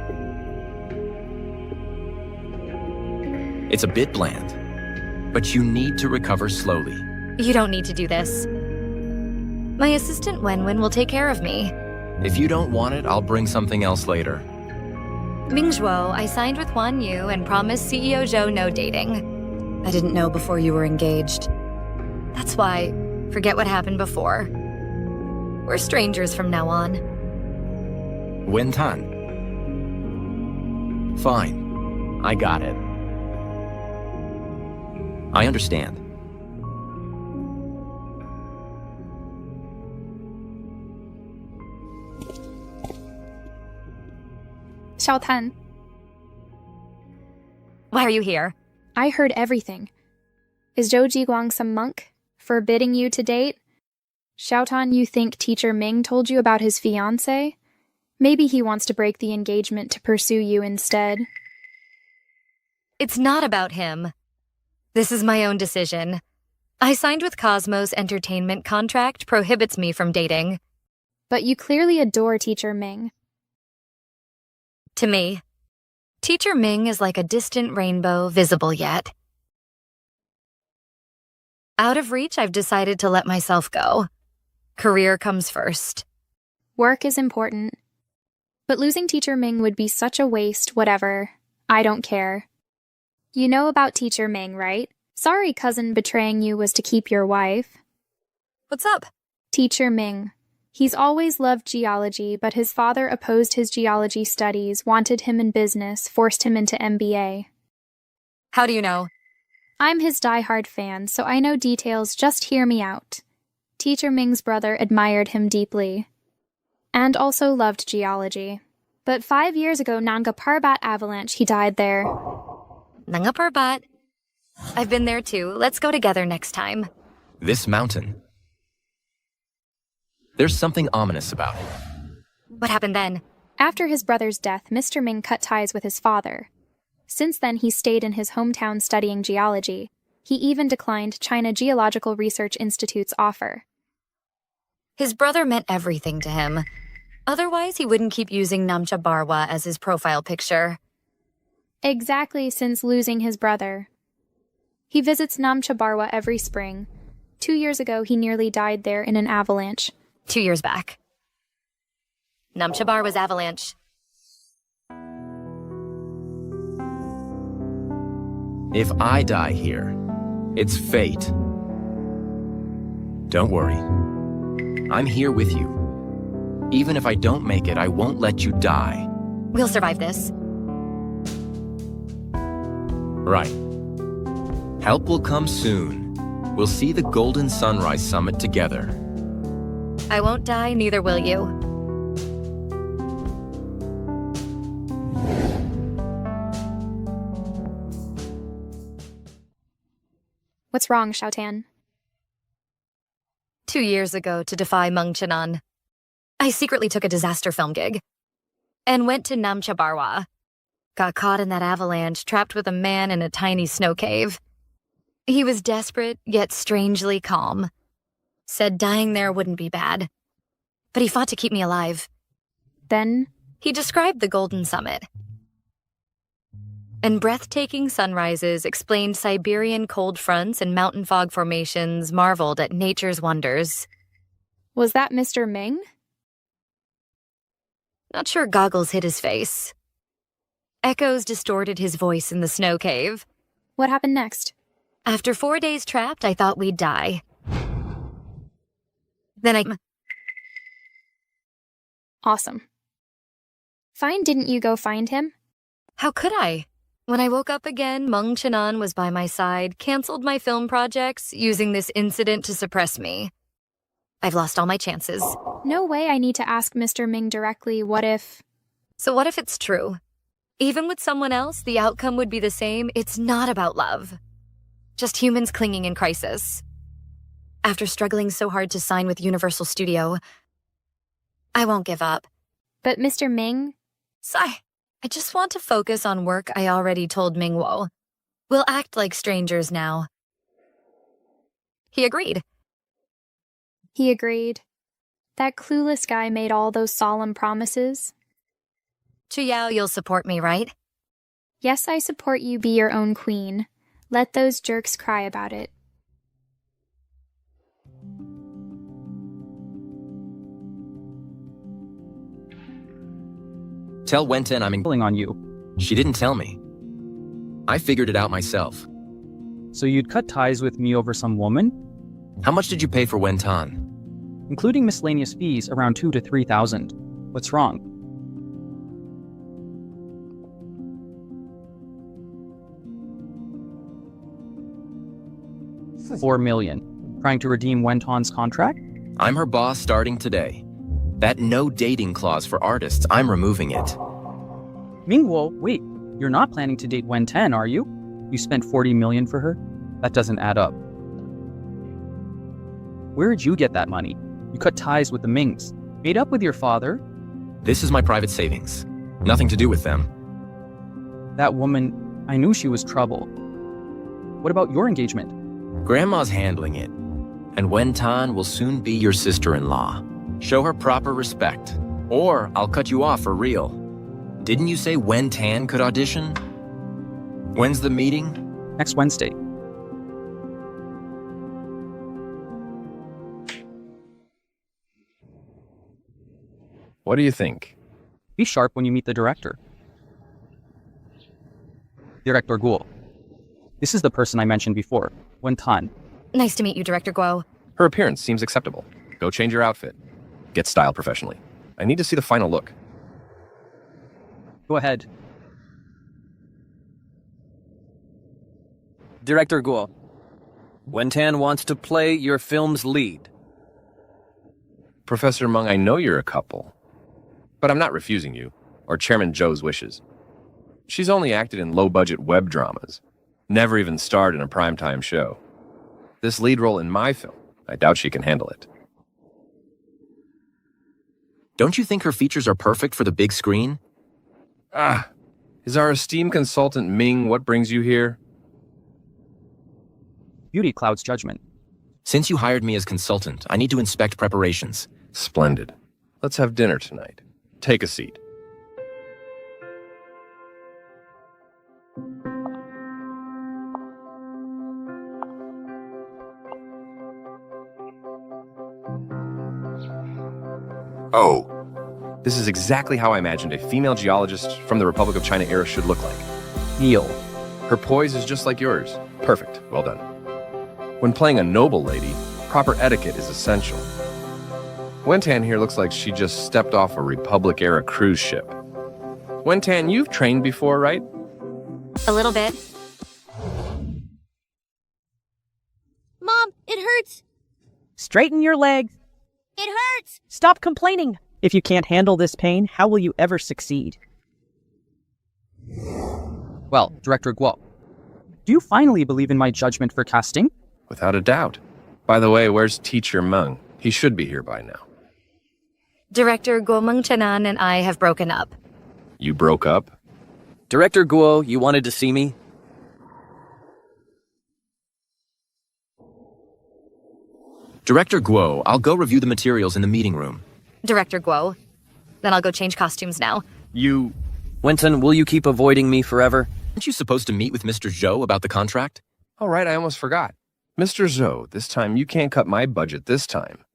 It's a bit bland, but you need to recover slowly.
You don't need to do this. My assistant Wenwen will take care of me.
If you don't want it, I'll bring something else later.
Mingzhuo, I signed with Huan Yu and promised CEO Zhou no dating. I didn't know before you were engaged. That's why, forget what happened before. We're strangers from now on.
Wentan. Fine. I got it. I understand.
Xiaotan.
Why are you here?
I heard everything. Is Zhou Jiguang some monk? Forbidding you to date? Xiaotan, you think Teacher Ming told you about his fiancé? Maybe he wants to break the engagement to pursue you instead.
It's not about him. This is my own decision. I signed with Cosmos' entertainment contract prohibits me from dating.
But you clearly adore Teacher Ming.
To me, Teacher Ming is like a distant rainbow visible yet. Out of reach, I've decided to let myself go. Career comes first.
Work is important. But losing Teacher Ming would be such a waste, whatever. I don't care. You know about Teacher Ming, right? Sorry, cousin, betraying you was to keep your wife.
What's up?
Teacher Ming. He's always loved geology, but his father opposed his geology studies, wanted him in business, forced him into MBA.
How do you know?
I'm his diehard fan, so I know details, just hear me out. Teacher Ming's brother admired him deeply. And also loved geology. But 5 years ago, Nanga Parbat avalanche, he died there.
Nangaparbat. I've been there too. Let's go together next time.
This mountain. There's something ominous about it.
What happened then?
After his brother's death, Mr. Ming cut ties with his father. Since then, he stayed in his hometown studying geology. He even declined China Geological Research Institute's offer.
His brother meant everything to him. Otherwise, he wouldn't keep using Namcha Barwa as his profile picture.
Exactly since losing his brother. He visits Namcha Barwa every spring. 2 years ago, he nearly died there in an avalanche.
2 years back. Namcha Barwa's avalanche.
If I die here, it's fate. Don't worry. I'm here with you. Even if I don't make it, I won't let you die.
We'll survive this.
Right. Help will come soon. We'll see the Golden Sunrise Summit together.
I won't die, neither will you.
What's wrong, Xiaotan?
2 years ago, to defy Meng Chenan, I secretly took a disaster film gig and went to Namcha Barwa. Got caught in that avalanche, trapped with a man in a tiny snow cave. He was desperate, yet strangely calm. Said dying there wouldn't be bad. But he fought to keep me alive.
Then?
He described the Golden Summit. And breathtaking sunrises, explained Siberian cold fronts and mountain fog formations, marveled at nature's wonders.
Was that Mr. Ming?
Not sure goggles hid his face. Echoes distorted his voice in the snow cave.
What happened next?
After 4 days trapped, I thought we'd die. Then
Awesome. Fine, didn't you go find him?
How could I? When I woke up again, Meng Chenan was by my side, canceled my film projects, using this incident to suppress me. I've lost all my chances.
No way, I need to ask Mr. Ming directly, what if...
So what if it's true? Even with someone else, the outcome would be the same. It's not about love. Just humans clinging in crisis. After struggling so hard to sign with Universal Studio, I won't give up.
But Mr. Ming?
Sigh. I just want to focus on work I already told Mingwo. We'll act like strangers now. He agreed.
He agreed. That clueless guy made all those solemn promises.
Chuyao, you'll support me, right?
Yes, I support you be your own queen. Let those jerks cry about it.
Tell Wenten I'm
pulling on you.
She didn't tell me. I figured it out myself.
So you'd cut ties with me over some woman?
How much did you pay for Wentan?
Including miscellaneous fees, around 2,000 to 3,000. What's wrong? $4 million. Trying to redeem Wentan's contract?
I'm her boss starting today. That no dating clause for artists, I'm removing it.
Mingwo, wait. You're not planning to date Wen10, are you? You spent $40 million for her? That doesn't add up. Where'd you get that money? You cut ties with the Mings. Made up with your father?
This is my private savings. Nothing to do with them.
That woman, I knew she was trouble. What about your engagement?
Grandma's handling it. And Wentan will soon be your sister-in-law. Show her proper respect, or I'll cut you off for real. Didn't you say Wentan could audition? When's the meeting?
Next Wednesday.
What do you think?
Be sharp when you meet the director. Director Guo. This is the person I mentioned before, Wentan.
Nice to meet you, Director Guo.
Her appearance seems acceptable. Go change your outfit. Get styled professionally. I need to see the final look.
Go ahead.
Director Guo, Wentan wants to play your film's lead.
Professor Meng, I know you're a couple, but I'm not refusing you, or Chairman Zhou's wishes. She's only acted in low-budget web dramas. Never even starred in a primetime show. This lead role in my film, I doubt she can handle it.
Don't you think her features are perfect for the big screen?
Is our esteemed consultant Ming what brings you here?
Beauty clouds judgment.
Since you hired me as consultant, I need to inspect preparations.
Splendid. Let's have dinner tonight. Take a seat. Oh. This is exactly how I imagined a female geologist from the Republic of China era should look like.
Kneel.
Her poise is just like yours. Perfect. Well done. When playing a noble lady, proper etiquette is essential. Wentan here looks like she just stepped off a Republic-era cruise ship. Wentan, you've trained before, right?
A little bit.
Mom, it hurts.
Straighten your legs.
It hurts.
Stop complaining. If you can't handle this pain, how will you ever succeed?
Well, Director Guo, do you finally believe in my judgment for casting?
Without a doubt. By the way, where's Teacher Meng? He should be here by now.
Director Guo Mengchenan and I have broken up.
You broke up?
Director Guo, you wanted to see me?
Director Guo, I'll go review the materials in the meeting room.
Director Guo. Then I'll go change costumes now.
You... Wenton, will you keep avoiding me forever?
Aren't you supposed to meet with Mr. Zhou about the contract?
Oh, right, I almost forgot. Mr. Zhou, this time you can't cut my budget this time.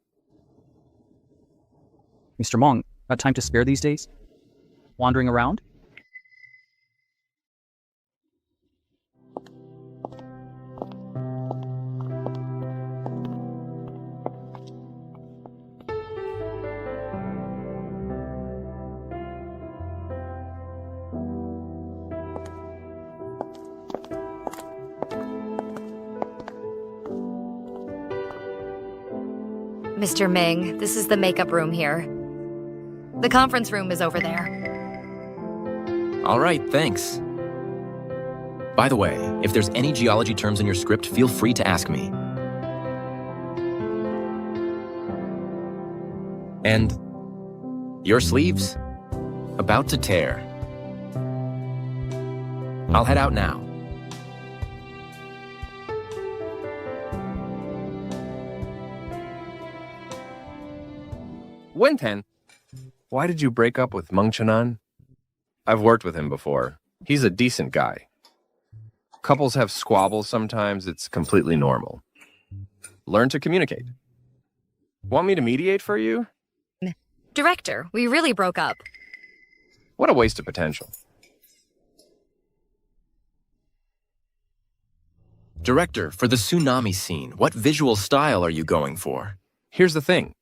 Mr. Meng, got time to spare these days? Wandering around?
Mr. Ming, this is the makeup room here. The conference room is over there.
All right, thanks. By the way, if there's any geology terms in your script, feel free to ask me. And your sleeves? About to tear. I'll head out now.
Wentan, why did you break up with Meng Chenan? I've worked with him before. He's a decent guy. Couples have squabbles sometimes. It's completely normal. Learn to communicate. Want me to mediate for you?
Director, we really broke up.
What a waste of potential.
Director, for the tsunami scene, what visual style are you going for?
Here's the thing.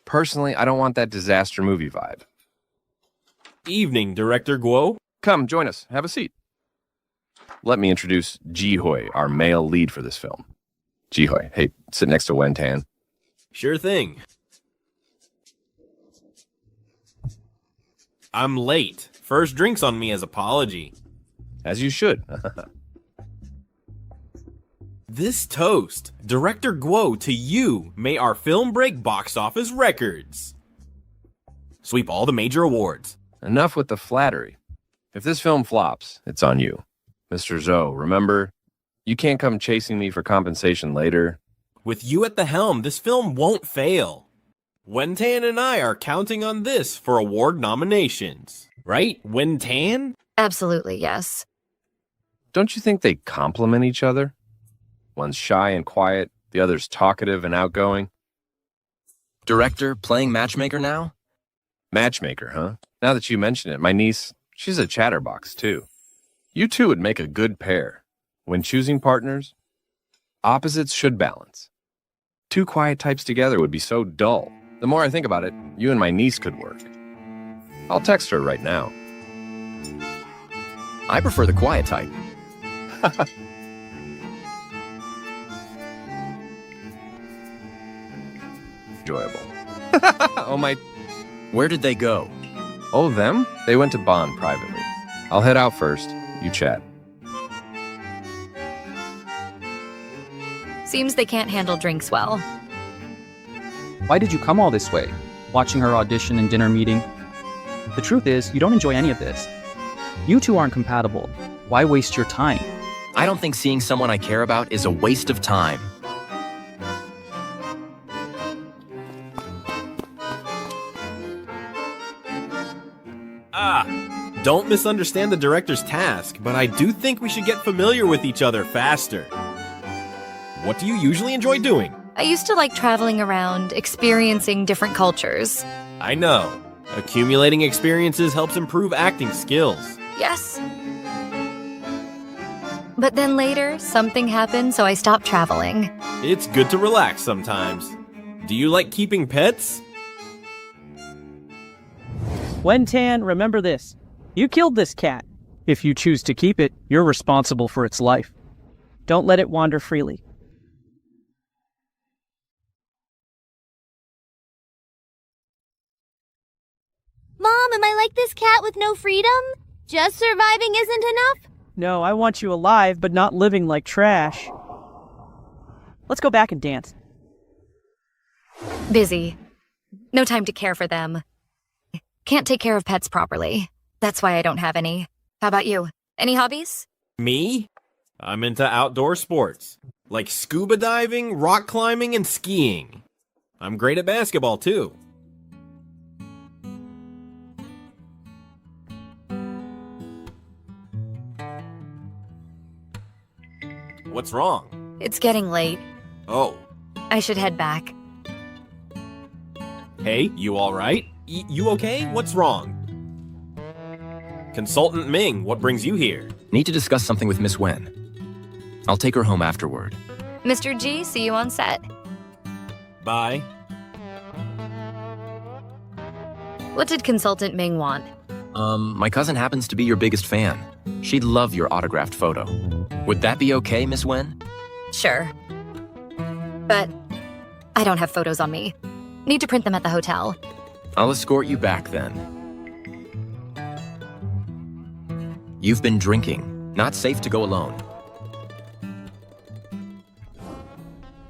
Personally, I don't want that disaster movie vibe.
Evening, Director Guo.
Come, join us. Have a seat. Let me introduce Jihui, our male lead for this film. Jihui, hey, sit next to Wentan.
Sure thing. I'm late. First drink's on me as apology.
As you should.
This toast, Director Guo, to you, may our film break box office records. Sweep all the major awards.
Enough with the flattery. If this film flops, it's on you. Mr. Zhou, remember, you can't come chasing me for compensation later.
With you at the helm, this film won't fail. Wentan and I are counting on this for award nominations. Right, Wentan?
Absolutely, yes.
Don't you think they complement each other? One's shy and quiet, the other's talkative and outgoing.
Director, playing matchmaker now?
Matchmaker, huh? Now that you mention it, my niece, she's a chatterbox, too. You two would make a good pair. When choosing partners, opposites should balance. Two quiet types together would be so dull. The more I think about it, you and my niece could work. I'll text her right now.
I prefer the quiet type.
Enjoyable. Oh, my...
Where did they go?
Oh, them? They went to bond privately. I'll head out first. You chat.
Seems they can't handle drinks well.
Why did you come all this way? Watching her audition and dinner meeting? The truth is, you don't enjoy any of this. You two aren't compatible. Why waste your time?
I don't think seeing someone I care about is a waste of time.
Don't misunderstand the director's task, but I do think we should get familiar with each other faster. What do you usually enjoy doing?
I used to like traveling around, experiencing different cultures.
I know. Accumulating experiences helps improve acting skills.
Yes. But then later, something happened, so I stopped traveling.
It's good to relax sometimes. Do you like keeping pets?
Wen-tan, remember this. You killed this cat.
If you choose to keep it, you're responsible for its life.
Don't let it wander freely.
Mom, am I like this cat with no freedom? Just surviving isn't enough?
No, I want you alive, but not living like trash. Let's go back and dance.
Busy. No time to care for them. Can't take care of pets properly. That's why I don't have any. How about you? Any hobbies?
Me? I'm into outdoor sports, like scuba diving, rock climbing, and skiing. I'm great at basketball, too. What's wrong?
It's getting late.
Oh.
I should head back.
Hey, you alright? You okay? What's wrong? Consultant Ming, what brings you here?
Need to discuss something with Miss Wen. I'll take her home afterward.
Mr. G, see you on set.
Bye.
What did Consultant Ming want?
My cousin happens to be your biggest fan. She'd love your autographed photo. Would that be okay, Miss Wen?
Sure. But I don't have photos on me. Need to print them at the hotel.
I'll escort you back then. You've been drinking. Not safe to go alone.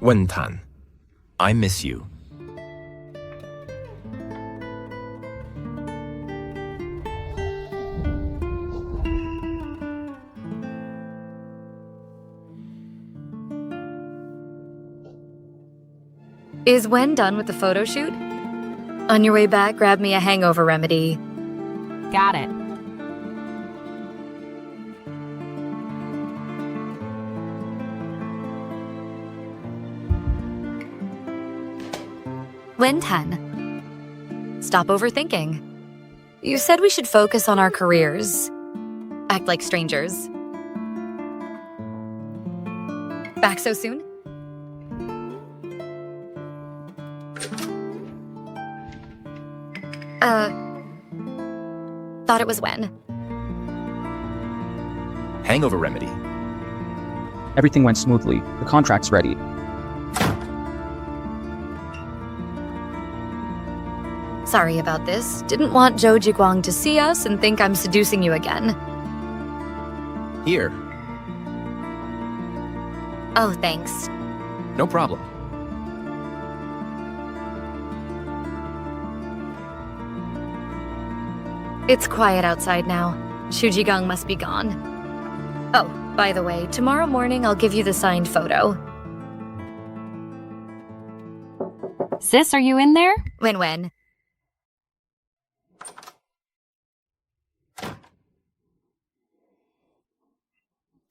Wen-tan, I miss you.
Is Wen done with the photo shoot? On your way back, grab me a hangover remedy.
Got it.
Wen-tan, stop overthinking. You said we should focus on our careers. Act like strangers. Back so soon? Thought it was Wen.
Hangover remedy.
Everything went smoothly. The contract's ready.
Sorry about this. Didn't want Zhou Jiguang to see us and think I'm seducing you again.
Here.
Oh, thanks.
No problem.
It's quiet outside now. Zhou Jiguang must be gone. Oh, by the way, tomorrow morning I'll give you the signed photo.
Sis, are you in there?
Wen.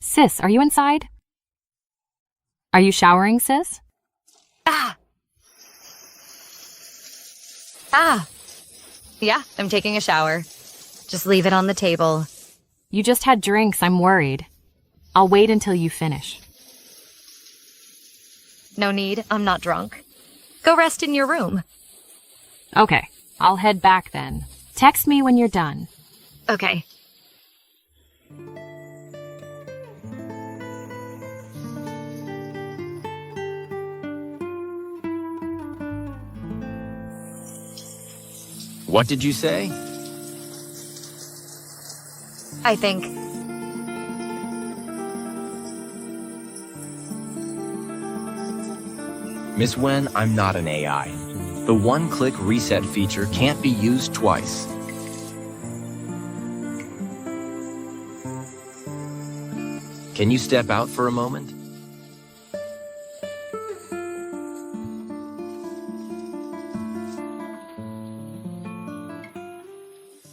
Sis, are you inside? Are you showering, sis?
Ah! Yeah, I'm taking a shower. Just leave it on the table.
You just had drinks, I'm worried. I'll wait until you finish.
No need, I'm not drunk. Go rest in your room.
Okay, I'll head back then. Text me when you're done.
Okay.
What did you say?
I think.
Miss Wen, I'm not an AI. The one-click reset feature can't be used twice. Can you step out for a moment?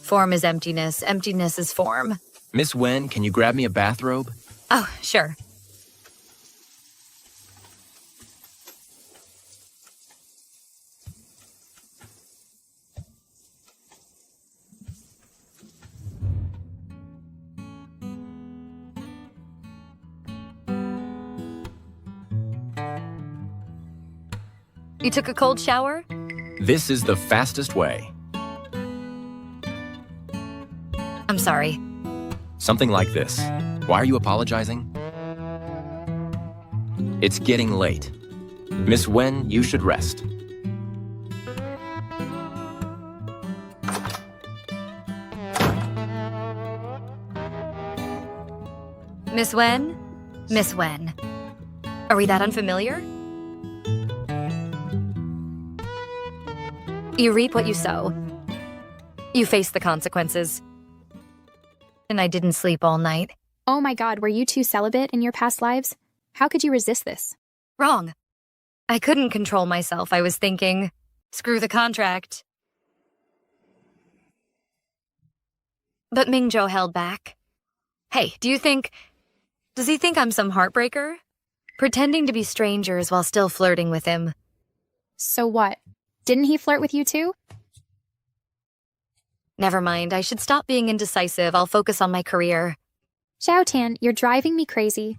Form is emptiness. Emptiness is form.
Miss Wen, can you grab me a bathrobe?
Oh, sure. You took a cold shower?
This is the fastest way.
I'm sorry.
Something like this. Why are you apologizing? It's getting late. Miss Wen, you should rest.
Miss Wen? Miss Wen. Are we that unfamiliar? You reap what you sow. You face the consequences. And I didn't sleep all night.
Oh my god, were you two celibate in your past lives? How could you resist this?
Wrong. I couldn't control myself. I was thinking, screw the contract. But Mingzhou held back. Hey, does he think I'm some heartbreaker? Pretending to be strangers while still flirting with him.
So what? Didn't he flirt with you too?
Never mind, I should stop being indecisive. I'll focus on my career.
Xiao Tian, you're driving me crazy.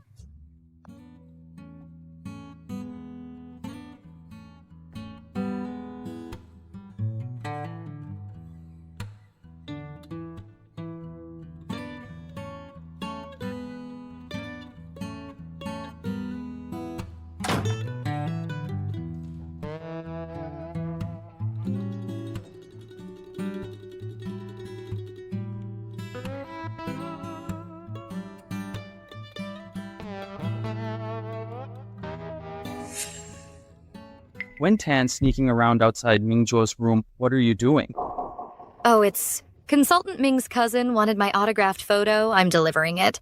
Wen Tan sneaking around outside Mingzhuo's room. What are you doing?
Oh, it's Consultant Ming's cousin wanted my autographed photo. I'm delivering it.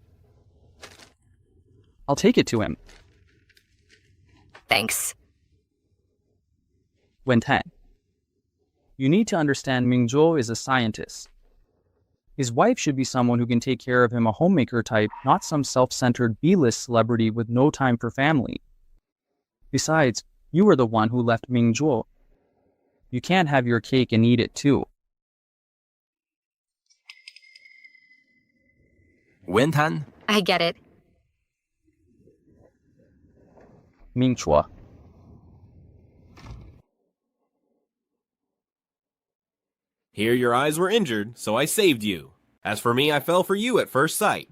I'll take it to him.
Thanks.
Wen Tan. You need to understand Mingzhuo is a scientist. His wife should be someone who can take care of him, a homemaker type, not some self-centered B-list celebrity with no time for family. Besides, you were the one who left Mingzhuo. You can't have your cake and eat it too.
Wen Tan?
I get it.
Mingzhuo.
Here your eyes were injured, so I saved you. As for me, I fell for you at first sight.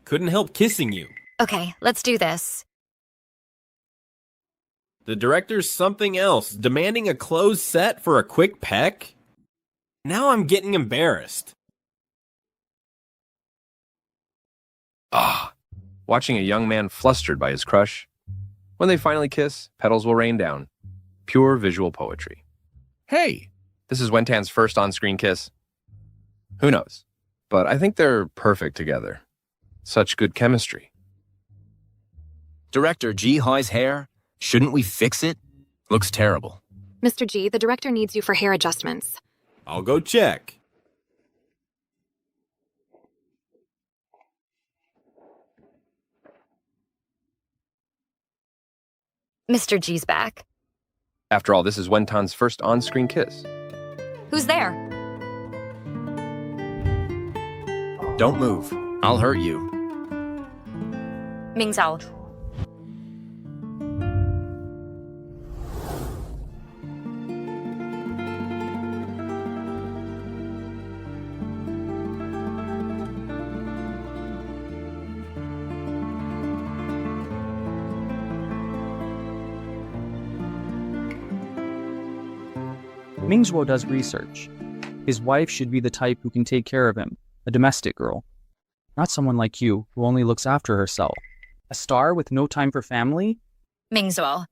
Couldn't help kissing you.
Okay, let's do this.
The director's something else, demanding a closed set for a quick peck? Now I'm getting embarrassed.
Watching a young man flustered by his crush. When they finally kiss, petals will rain down. Pure visual poetry. Hey, this is Wen Tan's first on-screen kiss. Who knows? But I think they're perfect together. Such good chemistry.
Director Ji Hai's hair? Shouldn't we fix it? Looks terrible.
Mr. G, the director needs you for hair adjustments.
I'll go check.
Mr. G's back.
After all, this is Wen Tan's first on-screen kiss.
Who's there?
Don't move. I'll hurt you.
Mingzhou.
Mingzhuo does research. His wife should be the type who can take care of him, a domestic girl. not someone like you who only looks after herself. A star with no time for family?
Mingzuo.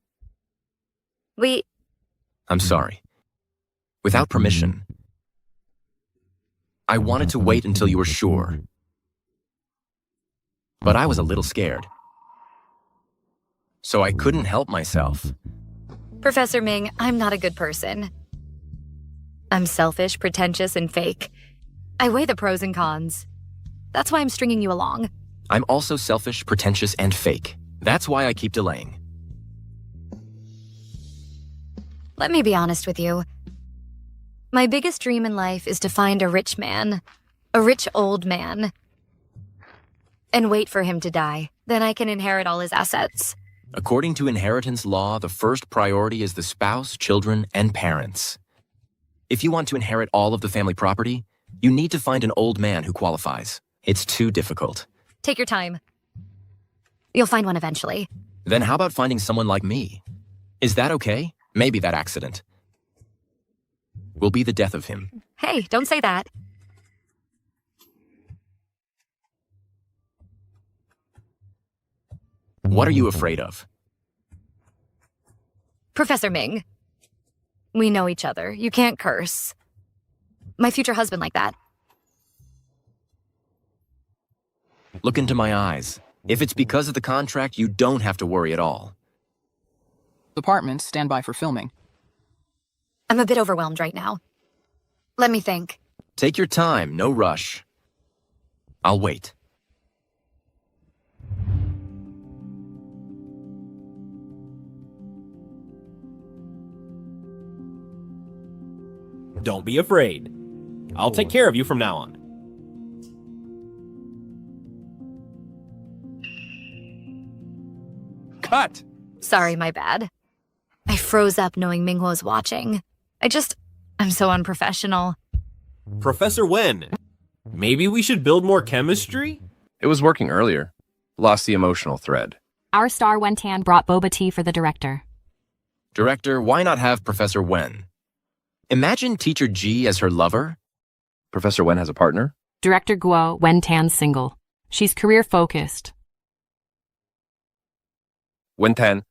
I'm sorry. Without permission. I wanted to wait until you were sure. But I was a little scared. So I couldn't help myself.
Professor Ming, I'm not a good person. I'm selfish, pretentious, and fake. I weigh the pros and cons. That's why I'm stringing you along.
I'm also selfish, pretentious, and fake. That's why I keep delaying.
Let me be honest with you. My biggest dream in life is to find a rich man. A rich old man. And wait for him to die. Then I can inherit all his assets.
According to inheritance law, the first priority is the spouse, children, and parents. If you want to inherit all of the family property, you need to find an old man who qualifies. It's too difficult.
Take your time. You'll find one eventually.
Then how about finding someone like me? Is that okay? Maybe that accident will be the death of him.
Hey, don't say that.
What are you afraid of?
Professor Ming. We know each other. You can't curse. My future husband like that.
Look into my eyes. If it's because of the contract, you don't have to worry at all.
Departments stand by for filming.
I'm a bit overwhelmed right now. Let me think.
Take your time, no rush. I'll wait.
Don't be afraid. I'll take care of you from now on.
Cut!
Sorry, my bad. I froze up knowing Minghuo's watching. I'm so unprofessional.
Professor Wen, maybe we should build more chemistry?
It was working earlier. Lost the emotional thread.
Our star Wen-tan brought boba tea for the director.
Director, why not have Professor Wen? Imagine Teacher G as her lover.
Professor Wen has a partner?
Director Guo, Wen-tan's single. She's career-focused.
Wen-tan.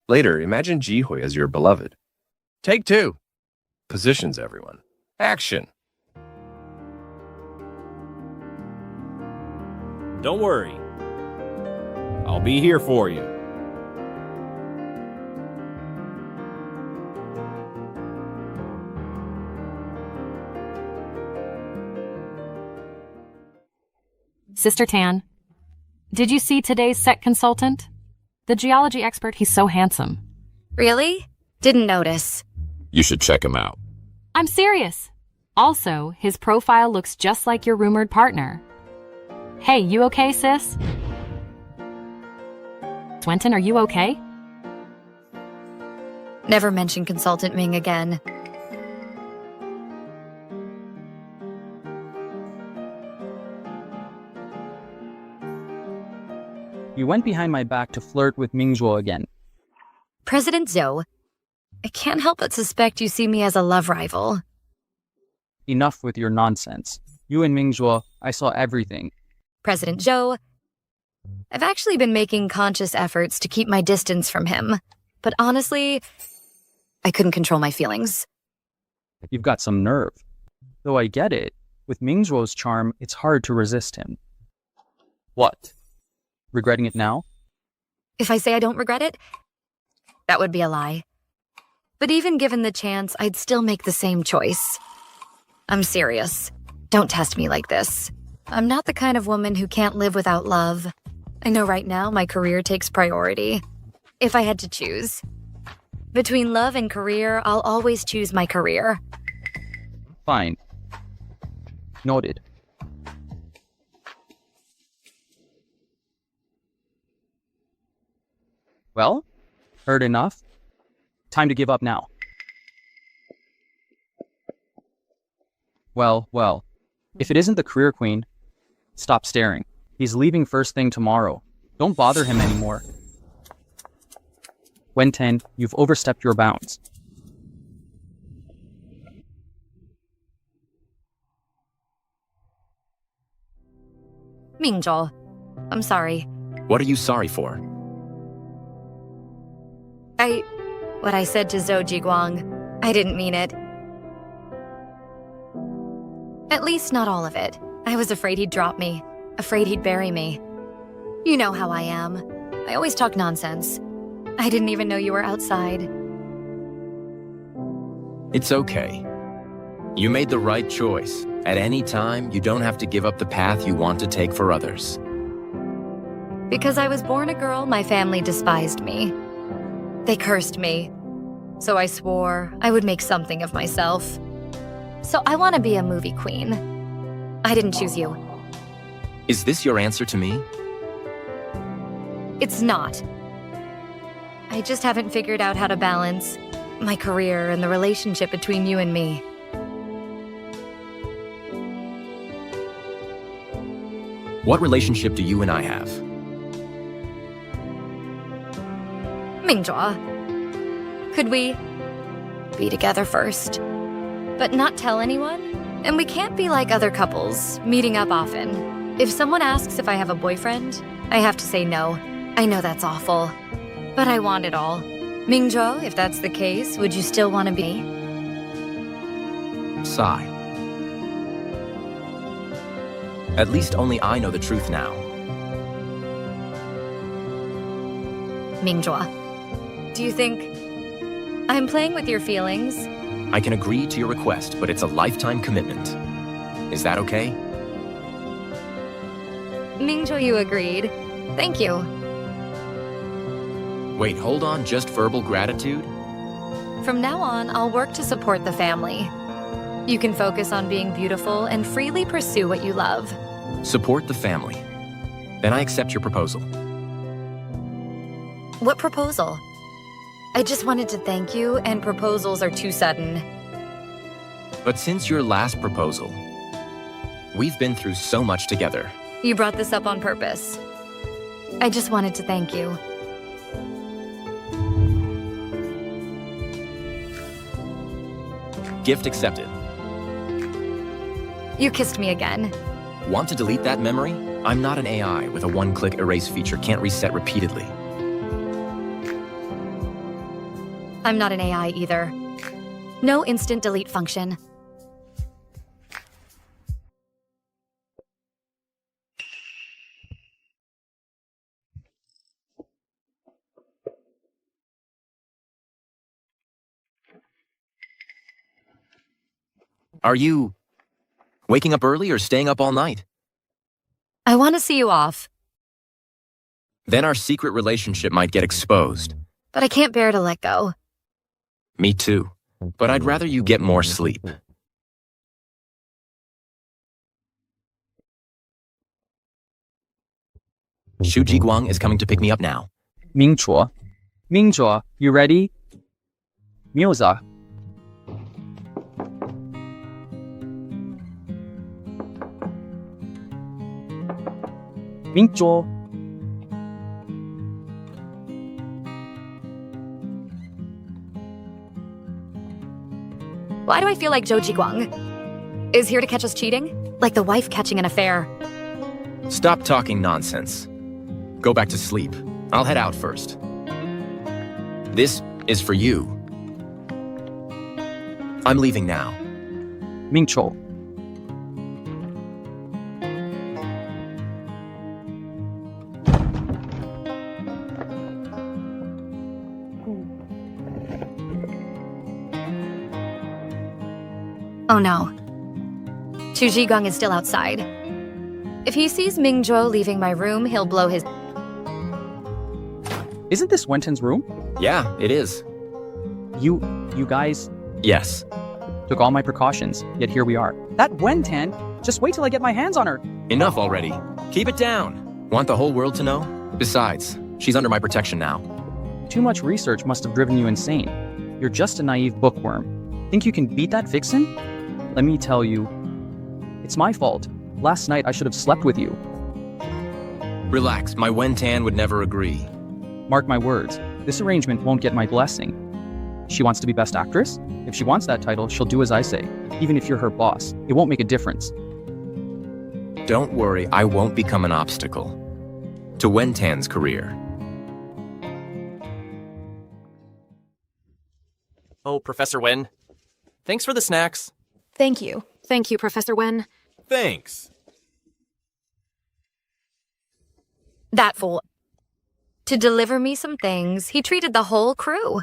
Later, imagine Jihui as your beloved. Take two. Positions, everyone. Action.
Don't worry. I'll be here for you.
Sister Tan, did you see today's set consultant? The geology expert, he's so handsome.
Really? Didn't notice.
You should check him out.
I'm serious. Also, his profile looks just like your rumored partner. Hey, you okay, sis? Swenton, are you okay?
Never mention Consultant Ming again.
You went behind my back to flirt with Mingzuo again.
President Zhou, I can't help but suspect you see me as a love rival.
Enough with your nonsense. You and Mingzuo, I saw everything.
President Zhou, I've actually been making conscious efforts to keep my distance from him. But honestly, I couldn't control my feelings.
You've got some nerve. Though I get it, with Mingzuo's charm, it's hard to resist him. What? Regretting it now?
If I say I don't regret it, that would be a lie. But even given the chance, I'd still make the same choice. I'm serious. Don't test me like this. I'm not the kind of woman who can't live without love. I know right now my career takes priority. If I had to choose. Between love and career, I'll always choose my career.
Fine. Noted. Well, heard enough. Time to give up now. Well. If it isn't the career queen, stop staring. He's leaving first thing tomorrow. Don't bother him anymore. Wen-tan, you've overstepped your bounds.
Mingzhou, I'm sorry.
What are you sorry for?
What I said to Zhou Jiguang, I didn't mean it. At least not all of it. I was afraid he'd drop me, afraid he'd bury me. You know how I am. I always talk nonsense. I didn't even know you were outside.
It's okay. You made the right choice. At any time, you don't have to give up the path you want to take for others.
Because I was born a girl, my family despised me. They cursed me. So I swore I would make something of myself. So I want to be a movie queen. I didn't choose you.
Is this your answer to me?
It's not. I just haven't figured out how to balance my career and the relationship between you and me.
What relationship do you and I have?
Mingzhou, could we be together first, but not tell anyone? And we can't be like other couples, meeting up often. If someone asks if I have a boyfriend, I have to say no. I know that's awful, but I want it all. Mingzhou, if that's the case, would you still want to be?
Sigh. At least only I know the truth now.
Mingzhou, do you think I'm playing with your feelings?
I can agree to your request, but it's a lifetime commitment. Is that okay?
Mingzhou, you agreed. Thank you.
Wait, hold on, just verbal gratitude?
From now on, I'll work to support the family. You can focus on being beautiful and freely pursue what you love.
Support the family. Then I accept your proposal.
What proposal? I just wanted to thank you, and proposals are too sudden.
But since your last proposal, we've been through so much together.
You brought this up on purpose. I just wanted to thank you.
Gift accepted.
You kissed me again.
Want to delete that memory? I'm not an AI with a one-click erase feature, can't reset repeatedly.
I'm not an AI either. No instant delete function.
Are you waking up early or staying up all night?
I want to see you off.
Then our secret relationship might get exposed.
But I can't bear to let go.
Me too. But I'd rather you get more sleep. Xu Jiguang is coming to pick me up now.
Mingzhou. Mingzhou, you ready? Miuza. Mingzhou.
Why do I feel like Zhou Jiguang is here to catch us cheating? Like the wife catching an affair.
Stop talking nonsense. Go back to sleep. I'll head out first. This is for you. I'm leaving now.
Mingzhou.
Oh no. Xu Jiguang is still outside. If he sees Mingzhou leaving my room, he'll blow his...
Isn't this Wenton's room?
Yeah, it is.
You guys...
Yes.
Took all my precautions, yet here we are. That Wentan, just wait till I get my hands on her.
Enough already. Keep it down. Want the whole world to know? Besides, she's under my protection now.
Too much research must have driven you insane. You're just a naive bookworm. Think you can beat that vixen? Let me tell you, it's my fault. Last night I should have slept with you.
Relax, my Wentan would never agree.
Mark my words, this arrangement won't get my blessing. She wants to be best actress? If she wants that title, she'll do as I say. Even if you're her boss, it won't make a difference.
Don't worry, I won't become an obstacle to Wentan's career.
Oh, Professor Wen. Thanks for the snacks.
Thank you. Thank you, Professor Wen.
Thanks.
That fool. To deliver me some things, he treated the whole crew.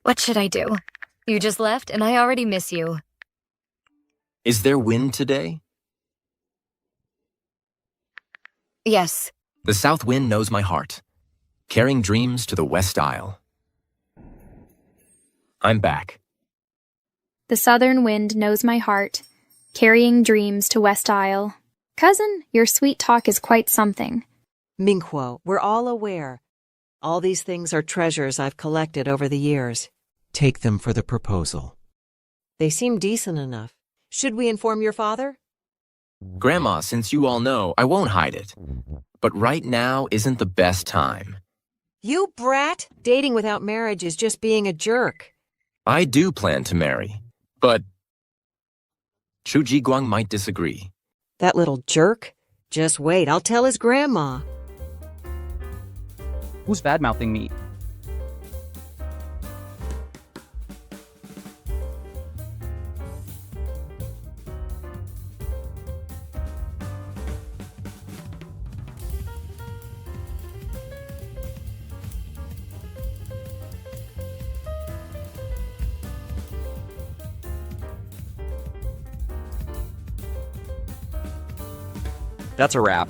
What should I do? You just left and I already miss you.
Is there wind today?
Yes.
The south wind knows my heart, carrying dreams to the West Isle. I'm back.
The southern wind knows my heart, carrying dreams to West Isle. Cousin, your sweet talk is quite something.
Minghuo, we're all aware. All these things are treasures I've collected over the years.
Take them for the proposal.
They seem decent enough. Should we inform your father?
Grandma, since you all know, I won't hide it. But right now isn't the best time.
You brat! Dating without marriage is just being a jerk.
I do plan to marry, but Chu Jiguang might disagree.
That little jerk? Just wait, I'll tell his grandma.
Who's bad-mouthing me?
That's a wrap.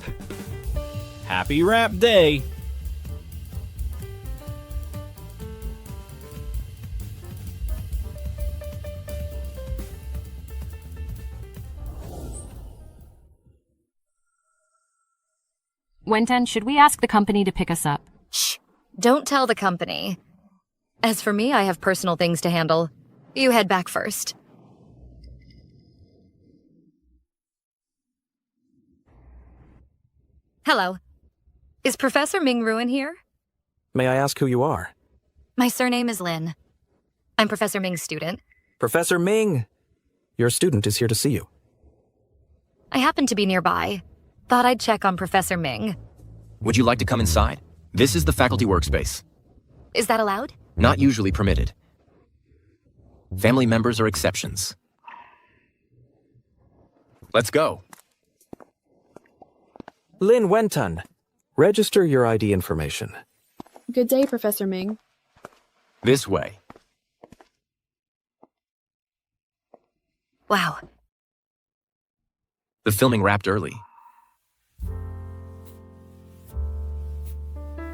Happy Rap Day!
Wenten, should we ask the company to pick us up?
Shh. Don't tell the company. As for me, I have personal things to handle. You head back first. Hello. Is Professor Ming Ruin here?
May I ask who you are?
My surname is Lin. I'm Professor Ming's student.
Professor Ming! Your student is here to see you.
I happen to be nearby. Thought I'd check on Professor Ming.
Would you like to come inside? This is the faculty workspace.
Is that allowed?
Not usually permitted. Family members are exceptions. Let's go.
Lin Wentan, register your ID information.
Good day, Professor Ming.
This way.
Wow.
The filming wrapped early.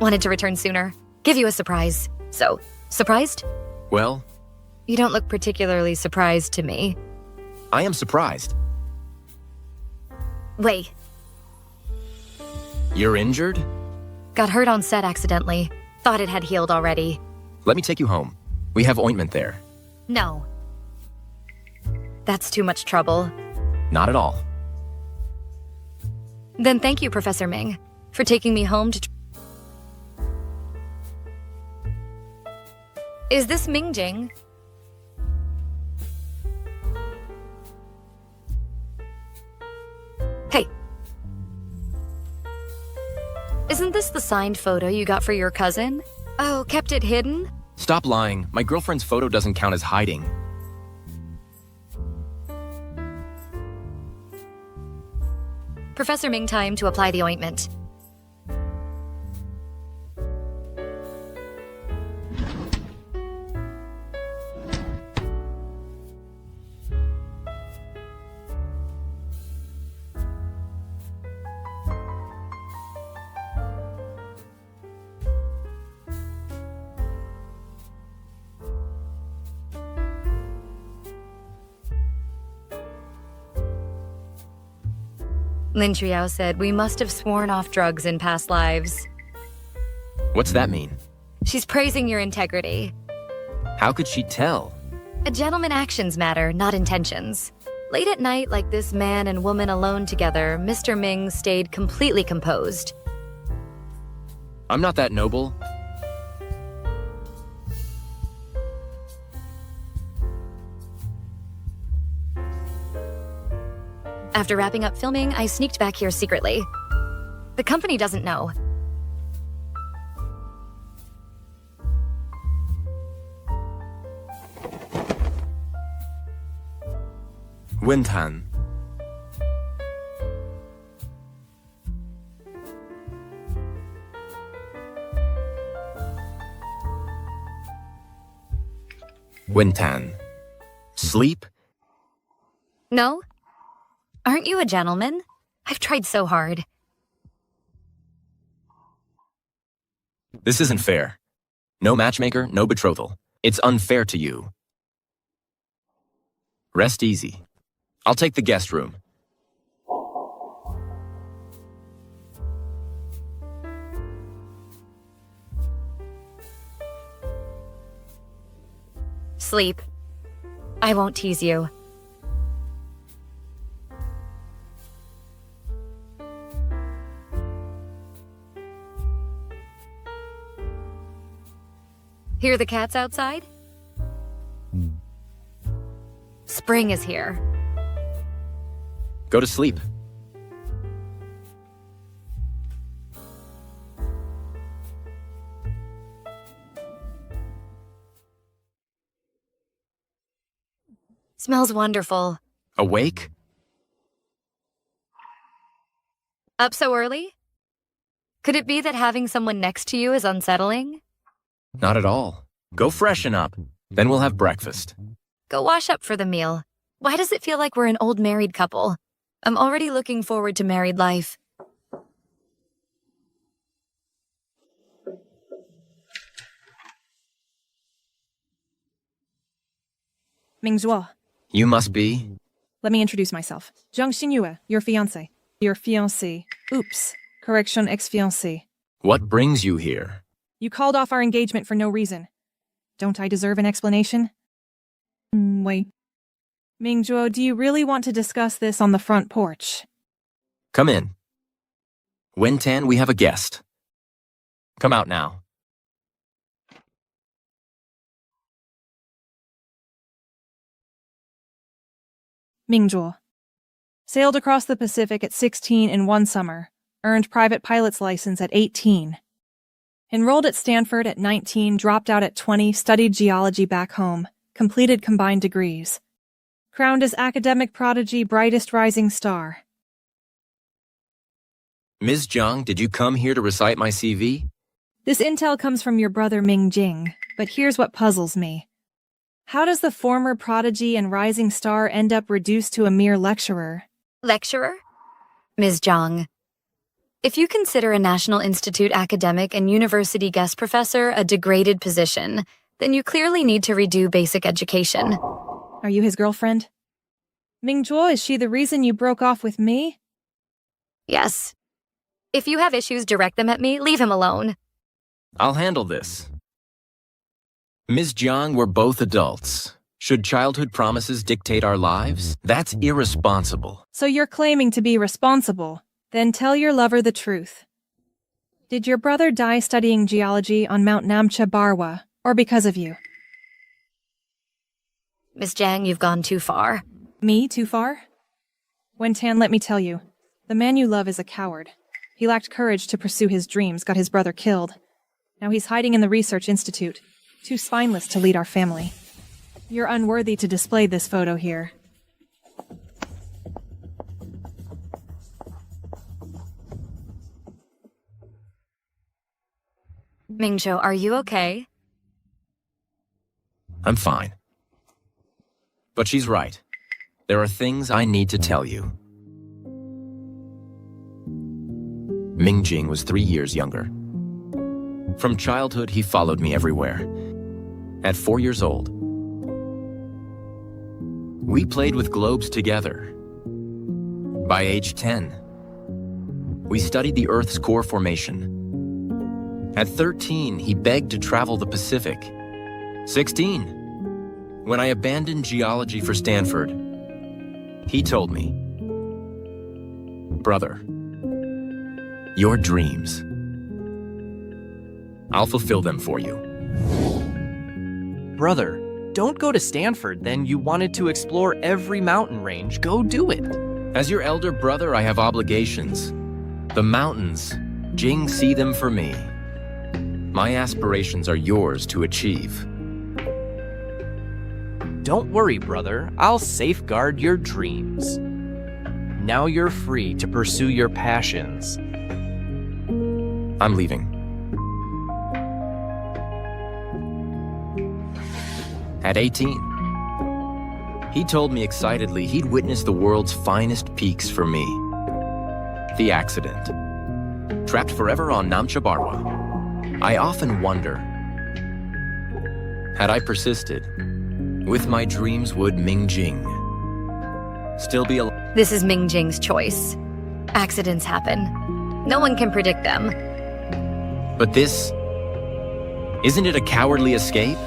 Wanted to return sooner. Give you a surprise. So, surprised?
Well,
You don't look particularly surprised to me.
I am surprised.
Wait.
You're injured?
Got hurt on set accidentally. Thought it had healed already.
Let me take you home. We have ointment there.
No. That's too much trouble.
Not at all.
Then thank you, Professor Ming, for taking me home to... Is this Mingjing? Hey. Isn't this the signed photo you got for your cousin? Oh, kept it hidden?
Stop lying. My girlfriend's photo doesn't count as hiding.
Professor Ming, time to apply the ointment. Lin Triao said we must have sworn off drugs in past lives.
What's that mean?
She's praising your integrity.
How could she tell?
A gentleman actions matter, not intentions. Late at night, like this man and woman alone together, Mr. Ming stayed completely composed.
I'm not that noble.
After wrapping up filming, I sneaked back here secretly. The company doesn't know.
Wintan. Wintan. Sleep?
No? Aren't you a gentleman? I've tried so hard.
This isn't fair. No matchmaker, no betrothal. It's unfair to you. Rest easy. I'll take the guest room.
Sleep. I won't tease you. Hear the cats outside? Spring is here.
Go to sleep.
Smells wonderful.
Awake?
Up so early? Could it be that having someone next to you is unsettling?
Not at all. Go freshen up. Then we'll have breakfast.
Go wash up for the meal. Why does it feel like we're an old married couple? I'm already looking forward to married life.
Mingzhuo,
You must be...
let me introduce myself. Zhang Xinyue, your fiancé. Your fiancé. Oops. Correction, ex-fiancé.
What brings you here?
You called off our engagement for no reason. Don't I deserve an explanation? Wait. Mingzhuo, do you really want to discuss this on the front porch?
Come in. Wintan, we have a guest. Come out now.
Mingzhuo. Sailed across the Pacific at 16 in one summer. Earned private pilot's license at 18. Enrolled at Stanford at 19, dropped out at 20, studied geology back home, completed combined degrees. Crowned as academic prodigy, brightest rising star.
Ms. Zhang, did you come here to recite my CV?
This intel comes from your brother Ming Jing, but here's what puzzles me. How does the former prodigy and rising star end up reduced to a mere lecturer?
Lecturer? Ms. Zhang. If you consider a National Institute academic and university guest professor a degraded position, then you clearly need to redo basic education.
Are you his girlfriend? Mingzhuo, is she the reason you broke off with me?
Yes. If you have issues, direct them at me. Leave him alone.
I'll handle this. Ms. Zhang, we're both adults. Should childhood promises dictate our lives? That's irresponsible.
So you're claiming to be responsible. Then tell your lover the truth. Did your brother die studying geology on Mount Namcha Barwa, or because of you?
Miss Zhang, you've gone too far.
Me, too far? Wentan, let me tell you, the man you love is a coward. He lacked courage to pursue his dreams, got his brother killed. Now he's hiding in the research institute, too spineless to lead our family. You're unworthy to display this photo here.
Mingzhuo, are you okay?
I'm fine. But she's right. There are things I need to tell you. Ming Jing was 3 years younger. From childhood, he followed me everywhere. At 4 years old, we played with globes together. By age 10, we studied the Earth's core formation. At 13, he begged to travel the Pacific. 16, when I abandoned geology for Stanford, he told me, "Brother, your dreams, I'll fulfill them for you."
Brother, don't go to Stanford, then you wanted to explore every mountain range. Go do it.
As your elder brother, I have obligations. The mountains, Jing see them for me. My aspirations are yours to achieve.
Don't worry, brother. I'll safeguard your dreams. Now you're free to pursue your passions.
I'm leaving. At 18, he told me excitedly he'd witnessed the world's finest peaks for me. The accident. Trapped forever on Namcha Barwa. I often wonder, had I persisted, with my dreams would Mingjing still be alive?
This is Mingjing's choice. Accidents happen. No one can predict them.
But this, isn't it a cowardly escape?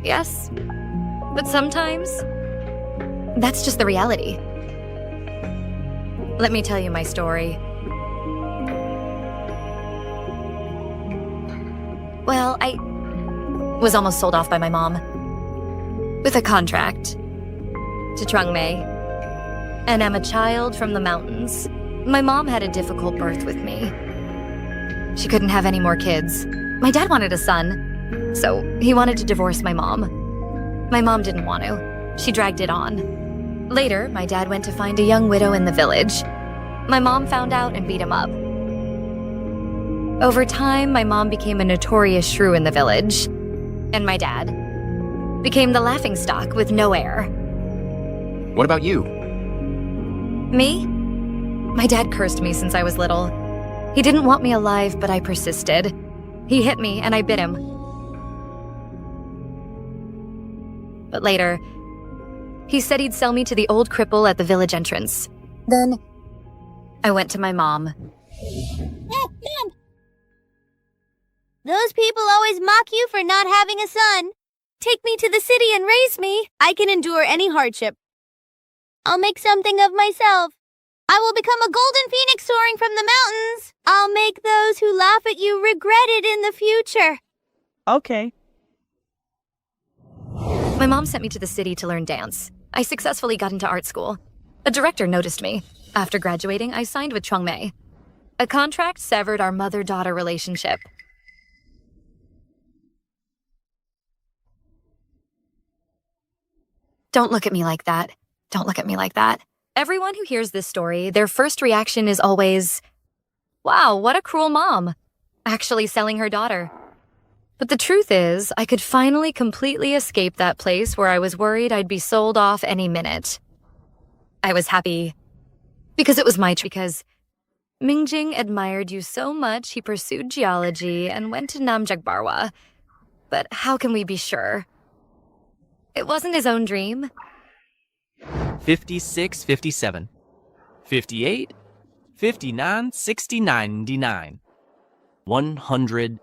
Yes, but sometimes that's just the reality. Let me tell you my story. Well, I was almost sold off by my mom with a contract to Changmei, and I'm a child from the mountains. My mom had a difficult birth with me. She couldn't have any more kids. My dad wanted a son, so he wanted to divorce my mom. My mom didn't want to. She dragged it on. Later, my dad went to find a young widow in the village. My mom found out and beat him up. Over time, my mom became a notorious shrew in the village, and my dad became the laughingstock with no heir.
What about you?
Me? My dad cursed me since I was little. He didn't want me alive, but I persisted. He hit me, and I bit him. But later, he said he'd sell me to the old cripple at the village entrance. Then, I went to my mom.
Those people always mock you for not having a son. Take me to the city and raise me. I can endure any hardship. I'll make something of myself. I will become a golden phoenix soaring from the mountains. I'll make those who laugh at you regret it in the future.
Okay.
My mom sent me to the city to learn dance. I successfully got into art school. A director noticed me. After graduating, I signed with Changmei. A contract severed our mother-daughter relationship. Don't look at me like that. Don't look at me like that. Everyone who hears this story, their first reaction is always, wow, what a cruel mom. Actually selling her daughter. But the truth is, I could finally completely escape that place where I was worried I'd be sold off any minute. I was happy because it was my choice. Because Mingjing admired you so much he pursued geology and went to Namjak Barwa. But how can we be sure? It wasn't his own dream.
56, 57, 58, 59, 60, 99, 100.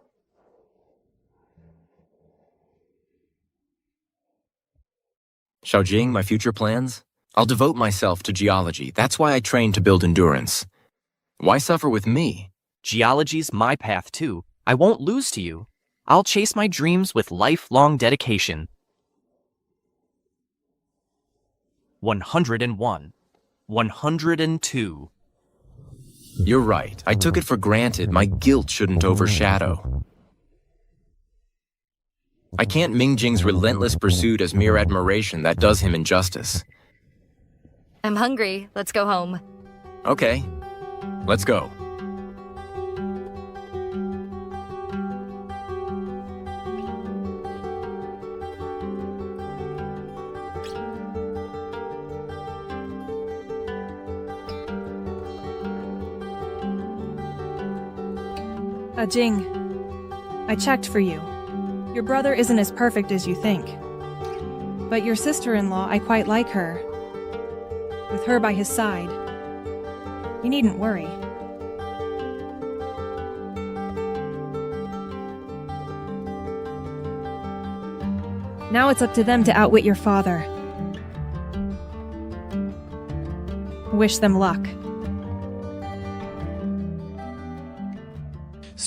Xiaojing, my future plans? I'll devote myself to geology. That's why I trained to build endurance. Why suffer with me?
Geology's my path too. I won't lose to you. I'll chase my dreams with lifelong dedication. 101, 102.
You're right. I took it for granted. My guilt shouldn't overshadow. I can't Mingjing's relentless pursuit as mere admiration. That does him injustice.
I'm hungry. Let's go home.
Okay, let's go.
Jing, I checked for you. Your brother isn't as perfect as you think. But your sister-in-law, I quite like her. With her by his side, you needn't worry. Now it's up to them to outwit your father. Wish them luck.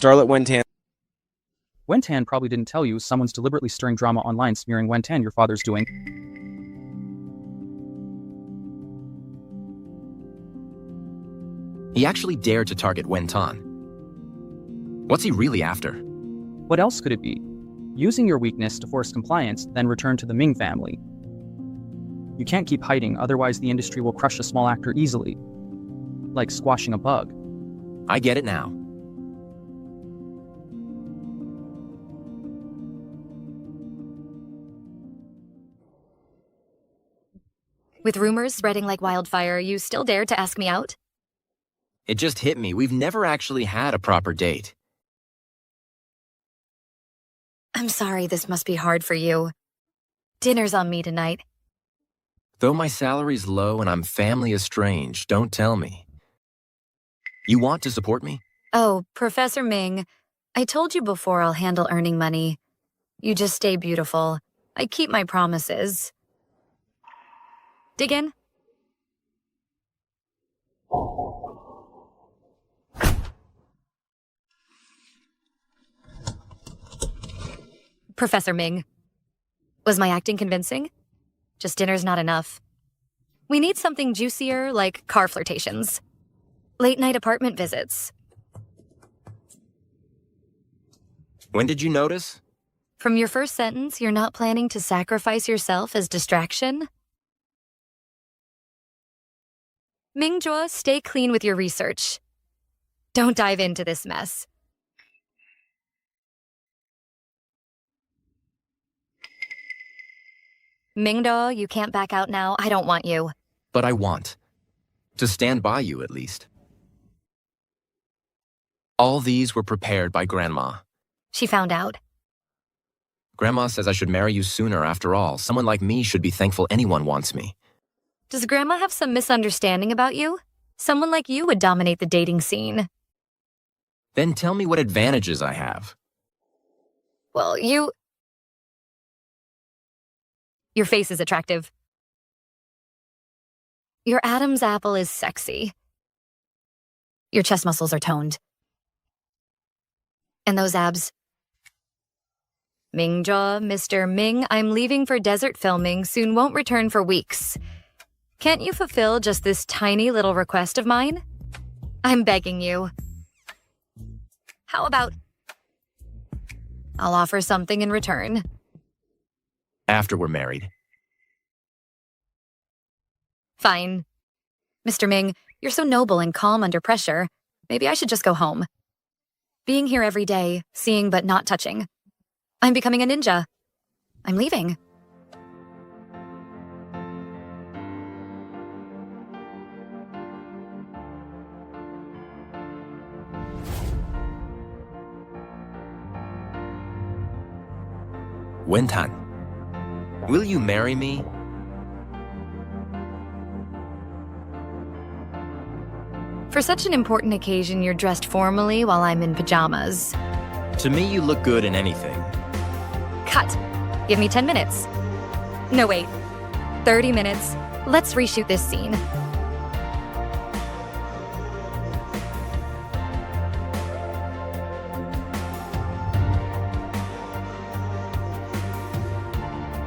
Starlet Wentan.
Wentan probably didn't tell you someone's deliberately stirring drama online smearing Wentan your father's doing.
He actually dared to target Wen Tan. What's he really after?
What else could it be? Using your weakness to force compliance, then return to the Ming family. You can't keep hiding, otherwise the industry will crush a small actor easily. Like squashing a bug.
I get it now.
With rumors spreading like wildfire, you still dare to ask me out?
It just hit me. We've never actually had a proper date.
I'm sorry this must be hard for you. Dinner's on me tonight.
Though my salary's low and I'm family estranged, don't tell me. You want to support me?
Oh, Professor Ming, I told you before I'll handle earning money. You just stay beautiful. I keep my promises. Dig in? Professor Ming, was my acting convincing? Just dinner's not enough. We need something juicier, like car flirtations. Late-night apartment visits.
When did you notice?
From your first sentence, you're not planning to sacrifice yourself as distraction? Mingjue, stay clean with your research. Don't dive into this mess. Mingdo, you can't back out now. I don't want you.
But I want. To stand by you, at least. All these were prepared by Grandma.
She found out.
Grandma says I should marry you sooner after all. Someone like me should be thankful anyone wants me.
Does Grandma have some misunderstanding about you? Someone like you would dominate the dating scene.
Then tell me what advantages I have.
Well, Your face is attractive. Your Adam's apple is sexy. Your chest muscles are toned. And those abs. Mingjaw, Mr. Ming, I'm leaving for desert filming, soon won't return for weeks. Can't you fulfill just this tiny little request of mine? I'm begging you. How about I'll offer something in return.
After we're married.
Fine. Mr. Ming, you're so noble and calm under pressure. Maybe I should just go home. Being here every day, seeing but not touching. I'm becoming a ninja. I'm leaving.
Wentan, will you marry me?
For such an important occasion, you're dressed formally while I'm in pajamas.
To me, you look good in anything.
Cut. Give me 10 minutes. No, wait. 30 minutes. Let's reshoot this scene.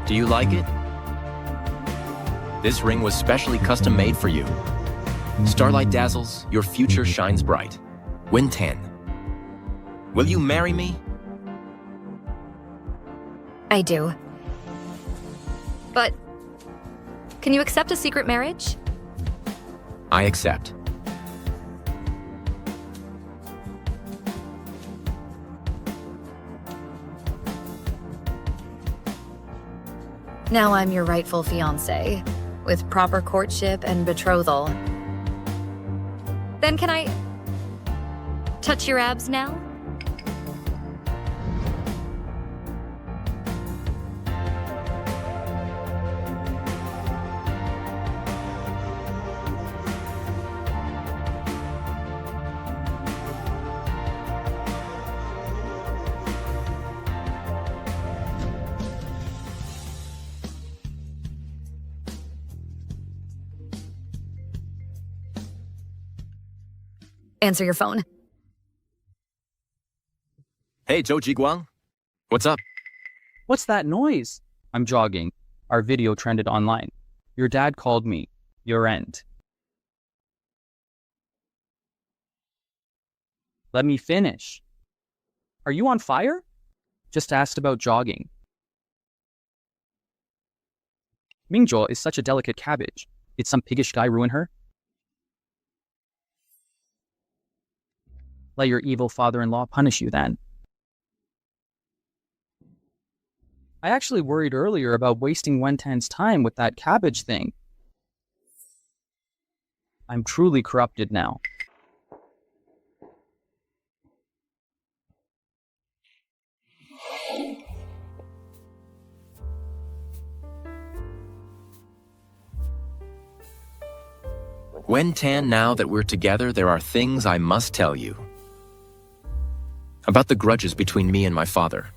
Do you like it? This ring was specially custom made for you. Starlight dazzles, your future shines bright. Win 10. Will you marry me?
I do. But can you accept a secret marriage?
I accept.
Now I'm your rightful fiancé, with proper courtship and betrothal. Then can I touch your abs now? Answer your phone.
Hey, Zhou Jiguang. What's up?
What's that noise? I'm jogging. Our video trended online. Your dad called me. Your end. Let me finish. Are you on fire? Just asked about jogging. Mingzhuo is such a delicate cabbage. Did some piggish guy ruin her? Let your evil father-in-law punish you then. I actually worried earlier about wasting Wentan's time with that cabbage thing. I'm truly corrupted now.
Wentan, now that we're together, there are things I must tell you. About the grudges between me and my father.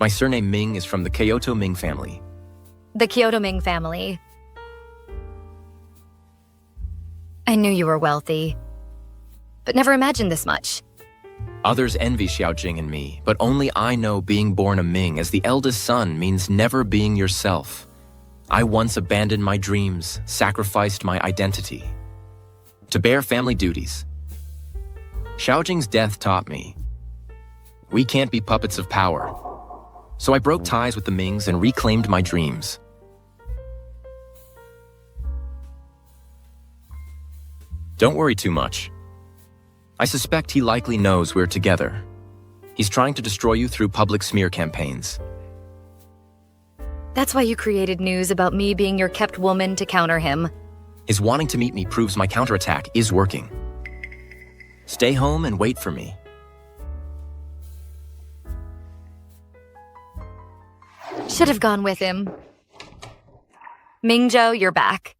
My surname Ming is from the Kyoto Ming family.
The Kyoto Ming family. I knew you were wealthy, but never imagined this much.
Others envy Xiaojing and me, but only I know being born a Ming as the eldest son means never being yourself. I once abandoned my dreams, sacrificed my identity to bear family duties. Xiaojing's death taught me we can't be puppets of power. So I broke ties with the Mings and reclaimed my dreams. Don't worry too much. I suspect he likely knows we're together. He's trying to destroy you through public smear campaigns.
That's why you created news about me being your kept woman to counter him.
His wanting to meet me proves my counterattack is working. Stay home and wait for me.
Should have gone with him. Mingzhuo, you're back.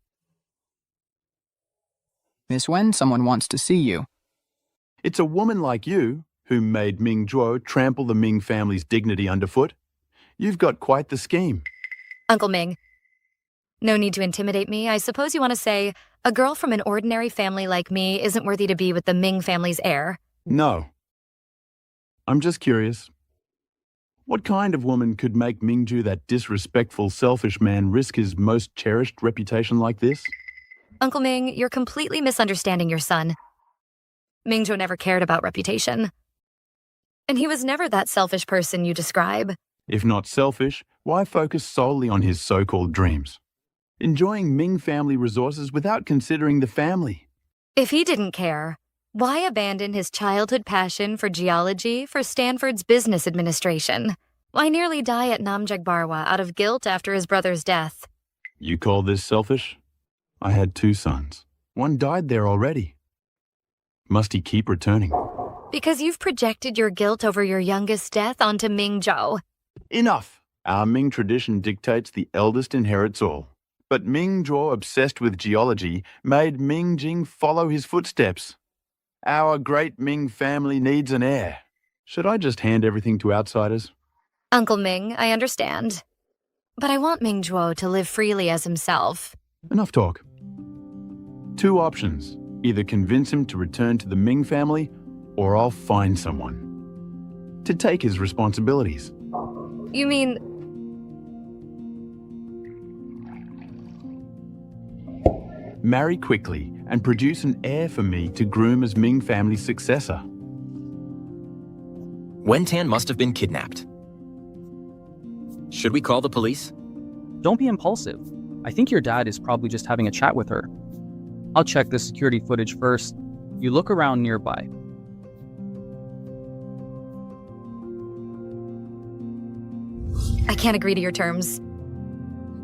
Miss Wen, someone wants to see you.
It's a woman like you who made Mingzhuo trample the Ming family's dignity underfoot. You've got quite the scheme.
Uncle Ming, no need to intimidate me. I suppose you want to say a girl from an ordinary family like me isn't worthy to be with the Ming family's heir.
No. I'm just curious. What kind of woman could make Mingzhu, that disrespectful, selfish man, risk his most cherished reputation like this?
Uncle Ming, you're completely misunderstanding your son. Mingzhuo never cared about reputation. And he was never that selfish person you describe.
If not selfish, why focus solely on his so-called dreams? Enjoying Ming family resources without considering the family.
If he didn't care, why abandon his childhood passion for geology for Stanford's business administration? Why nearly die at Namjagbarwa out of guilt after his brother's death?
You call this selfish? I had 2 sons. One died there already. Must he keep returning?
Because you've projected your guilt over your youngest death onto Mingzhuo.
Enough! Our Ming tradition dictates the eldest inherits all. But Mingzhuo, obsessed with geology, made Mingjing follow his footsteps. Our great Ming family needs an heir. Should I just hand everything to outsiders?
Uncle Ming, I understand. But I want Mingzhuo to live freely as himself.
Enough talk. 2 options. Either convince him to return to the Ming family, or I'll find someone to take his responsibilities.
You mean...
Marry quickly and produce an heir for me to groom as Ming family's successor.
Wentan must have been kidnapped. Should we call the police?
Don't be impulsive. I think your dad is probably just having a chat with her. I'll check the security footage first. You look around nearby.
I can't agree to your terms.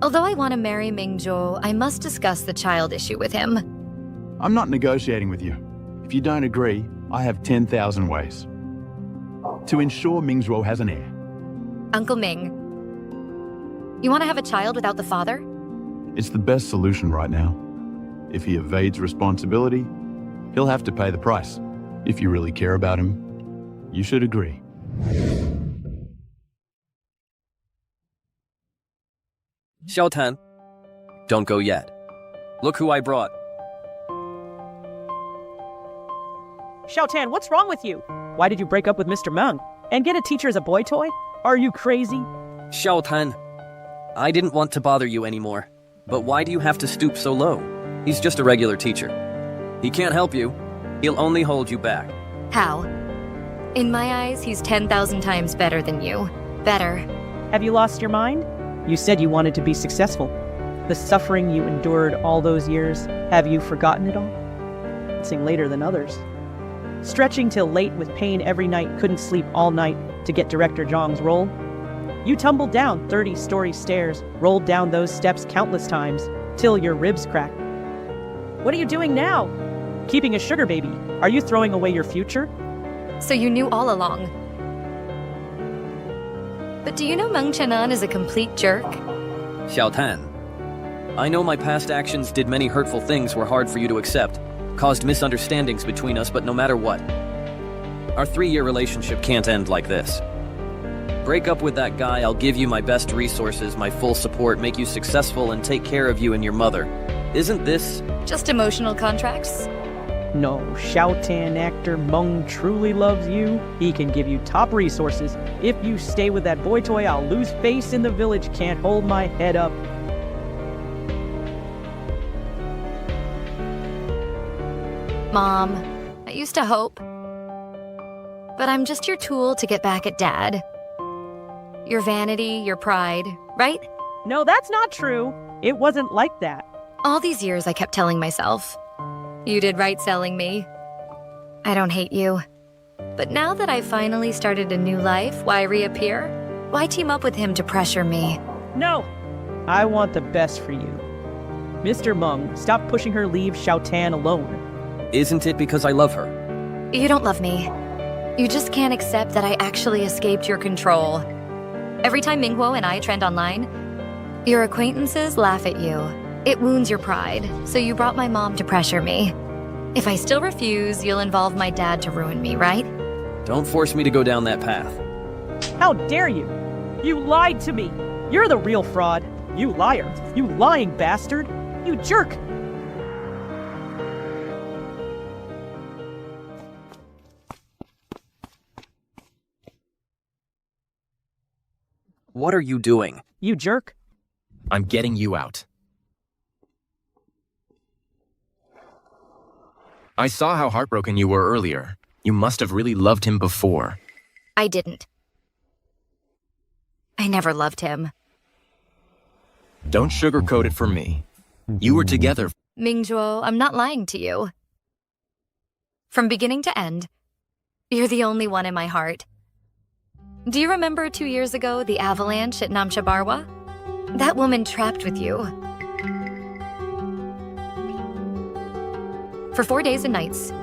Although I want to marry Mingzhuo, I must discuss the child issue with him.
I'm not negotiating with you. If you don't agree, I have 10,000 ways to ensure Mingzhuo has an heir.
Uncle Ming, you want to have a child without the father?
It's the best solution right now. If he evades responsibility, he'll have to pay the price. If you really care about him, you should agree.
Xiaotan, don't go yet. Look who I brought.
Xiaotan, what's wrong with you? Why did you break up with Mr. Meng? And get a teacher as a boy toy? Are you crazy?
Xiaotan, I didn't want to bother you anymore. But why do you have to stoop so low? He's just a regular teacher. He can't help you. He'll only hold you back.
How? In my eyes, he's 10,000 times better than you. Better.
Have you lost your mind? You said you wanted to be successful. The suffering you endured all those years, have you forgotten it all? Dancing later than others. Stretching till late with pain every night, couldn't sleep all night to get Director Zhang's role. You tumbled down 30-story stairs, rolled down those steps countless times, till your ribs cracked. What are you doing now? Keeping a sugar baby. Are you throwing away your future?
So you knew all along. But do you know Meng Chenan is a complete jerk?
Xiao Tan, I know my past actions did many hurtful things were hard for you to accept, caused misunderstandings between us, but no matter what, our 3-year relationship can't end like this. Break up with that guy, I'll give you my best resources, my full support, make you successful, and take care of you and your mother. Isn't this...
just emotional contracts?
No, Xiao Tan actor Meng truly loves you. He can give you top resources. If you stay with that boy toy, I'll lose face in the village, can't hold my head up.
Mom, I used to hope. But I'm just your tool to get back at Dad. Your vanity, your pride, right?
No, that's not true. It wasn't like that.
All these years I kept telling myself, you did right selling me. I don't hate you. But now that I've finally started a new life, why reappear? Why team up with him to pressure me?
No! I want the best for you. Mr. Meng, stop pushing her, leave Xiao Tan alone.
Isn't it because I love her?
You don't love me. You just can't accept that I actually escaped your control. Every time Minghuo and I trend online, your acquaintances laugh at you. It wounds your pride, so you brought my mom to pressure me. If I still refuse, you'll involve my dad to ruin me, right?
Don't force me to go down that path.
How dare you? You lied to me. You're the real fraud. You liar. You lying bastard. You jerk.
What are you doing?
You jerk.
I'm getting you out. I saw how heartbroken you were earlier. You must have really loved him before.
I didn't. I never loved him.
Don't sugarcoat it for me. You were together.
Mingzhuo, I'm not lying to you. From beginning to end, you're the only one in my heart. Do you remember 2 years ago, the avalanche at Namcha Barwa? That woman trapped with you. For 4 days and nights,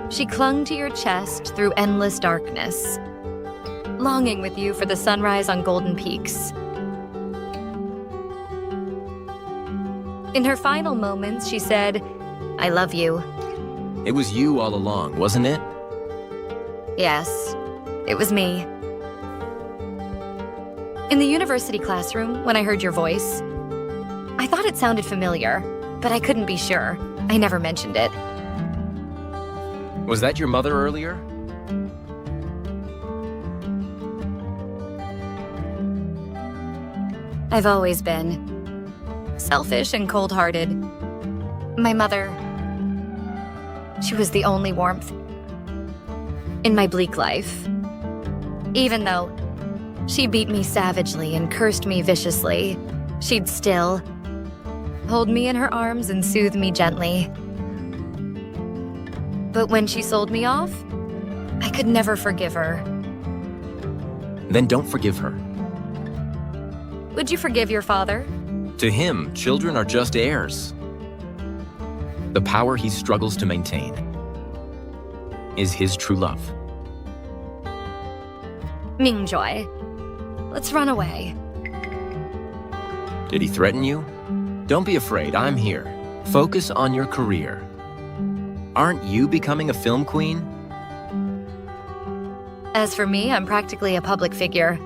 she clung to your chest through endless darkness, longing with you for the sunrise on golden peaks. In her final moments, she said, I love you.
It was you all along, wasn't it?
Yes, it was me. In the university classroom, when I heard your voice, I thought it sounded familiar, but I couldn't be sure. I never mentioned it.
Was that your mother earlier?
I've always been selfish and cold-hearted. My mother, she was the only warmth in my bleak life. Even though she beat me savagely and cursed me viciously, she'd still hold me in her arms and soothe me gently. But when she sold me off, I could never forgive her.
Then don't forgive her.
Would you forgive your father?
To him, children are just heirs. The power he struggles to maintain is his true love.
Mingjoy, let's run away.
Did he threaten you? Don't be afraid, I'm here. Focus on your career. Aren't you becoming a film queen?
As for me, I'm practically a public figure.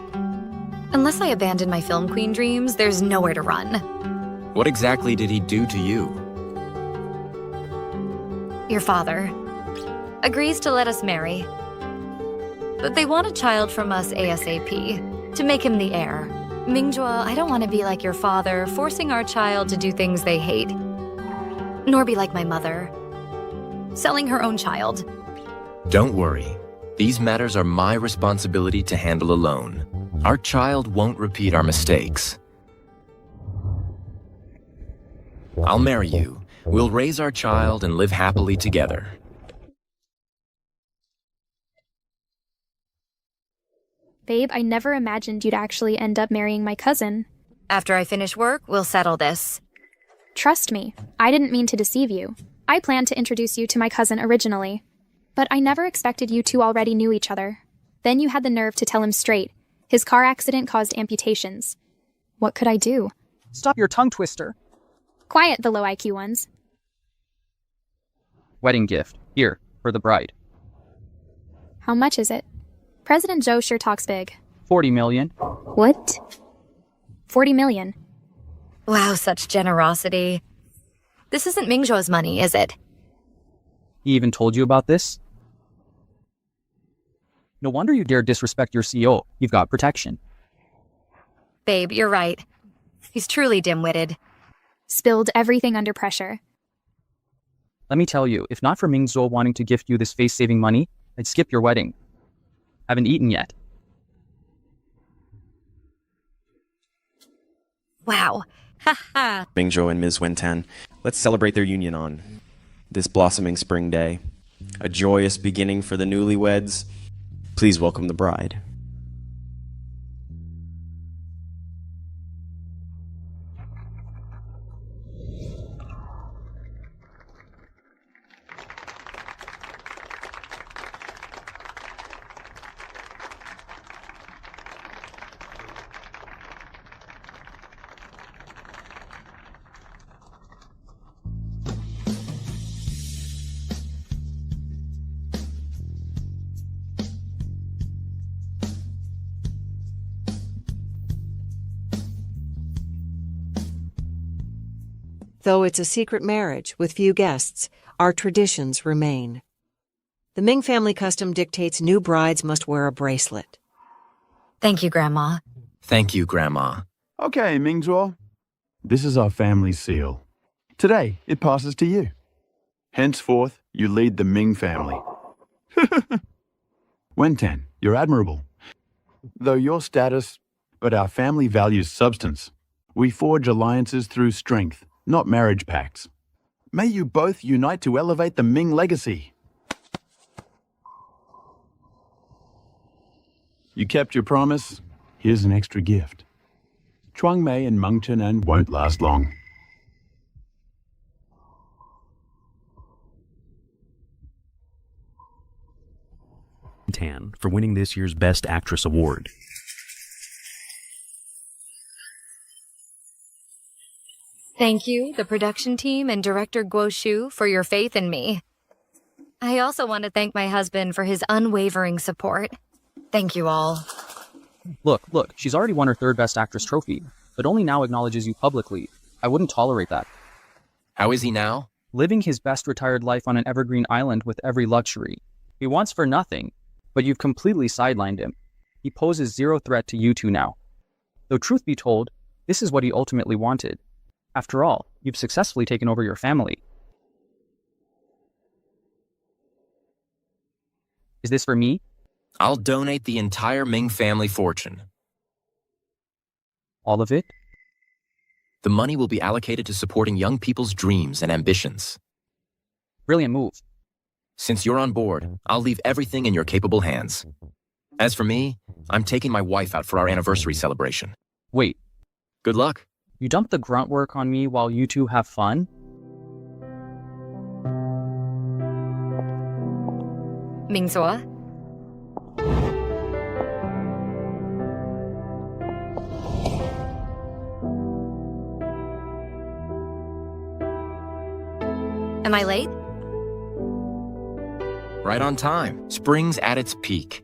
Unless I abandon my film queen dreams, there's nowhere to run.
What exactly did he do to you?
Your father agrees to let us marry. But they want a child from us ASAP, to make him the heir. Mingjua, I don't want to be like your father, forcing our child to do things they hate. Nor be like my mother, selling her own child.
Don't worry. These matters are my responsibility to handle alone. Our child won't repeat our mistakes. I'll marry you. We'll raise our child and live happily together.
Babe, I never imagined you'd actually end up marrying my cousin.
After I finish work, we'll settle this.
Trust me, I didn't mean to deceive you. I planned to introduce you to my cousin originally. But I never expected you two already knew each other. Then you had the nerve to tell him straight. His car accident caused amputations. What could I do?
Stop your tongue twister.
Quiet, the low IQ ones.
Wedding gift. Here, for the bride.
How much is it? President Joe sure talks big.
40 million.
What? 40 million.
Wow, such generosity. This isn't Mingzhuo's money, is it?
He even told you about this? No wonder you dare disrespect your CEO. You've got protection.
Babe, you're right. He's truly dim-witted.
Spilled everything under pressure.
Let me tell you, if not for Mingzhuo wanting to gift you this face-saving money, I'd skip your wedding. Haven't eaten yet.
Wow. Ha ha.
Mingzhuo and Ms. Wentan, let's celebrate their union on this blossoming spring day. A joyous beginning for the newlyweds. Please welcome the bride.
Though it's a secret marriage with few guests, our traditions remain. The Ming family custom dictates new brides must wear a bracelet.
Thank you, Grandma.
Thank you, Grandma.
Okay, Mingzhuo. This is our family seal. Today, it passes to you. Henceforth, you lead the Ming family. Wentan, you're admirable. Though your status, but our family values substance. We forge alliances through strength, not marriage pacts. May you both unite to elevate the Ming legacy. You kept your promise. Here's an extra gift. Chuang Mei and Meng Chenan won't last long.
Tan for winning this year's Best Actress Award.
Thank you, the production team and director Guo Shu, for your faith in me. I also want to thank my husband for his unwavering support. Thank you all.
Look, she's already won her third Best Actress trophy, but only now acknowledges you publicly. I wouldn't tolerate that.
How is he now?
Living his best retired life on an evergreen island with every luxury. He wants for nothing, but you've completely sidelined him. He poses zero threat to you two now. Though truth be told, this is what he ultimately wanted. After all, you've successfully taken over your family. Is this for me?
I'll donate the entire Ming family fortune.
All of it?
The money will be allocated to supporting young people's dreams and ambitions.
Brilliant move.
Since you're on board, I'll leave everything in your capable hands. As for me, I'm taking my wife out for our anniversary celebration.
Wait.
Good luck.
You dump the grunt work on me while you two have fun?
Mingzhuo? Am I late?
Right on time. Spring's at its peak.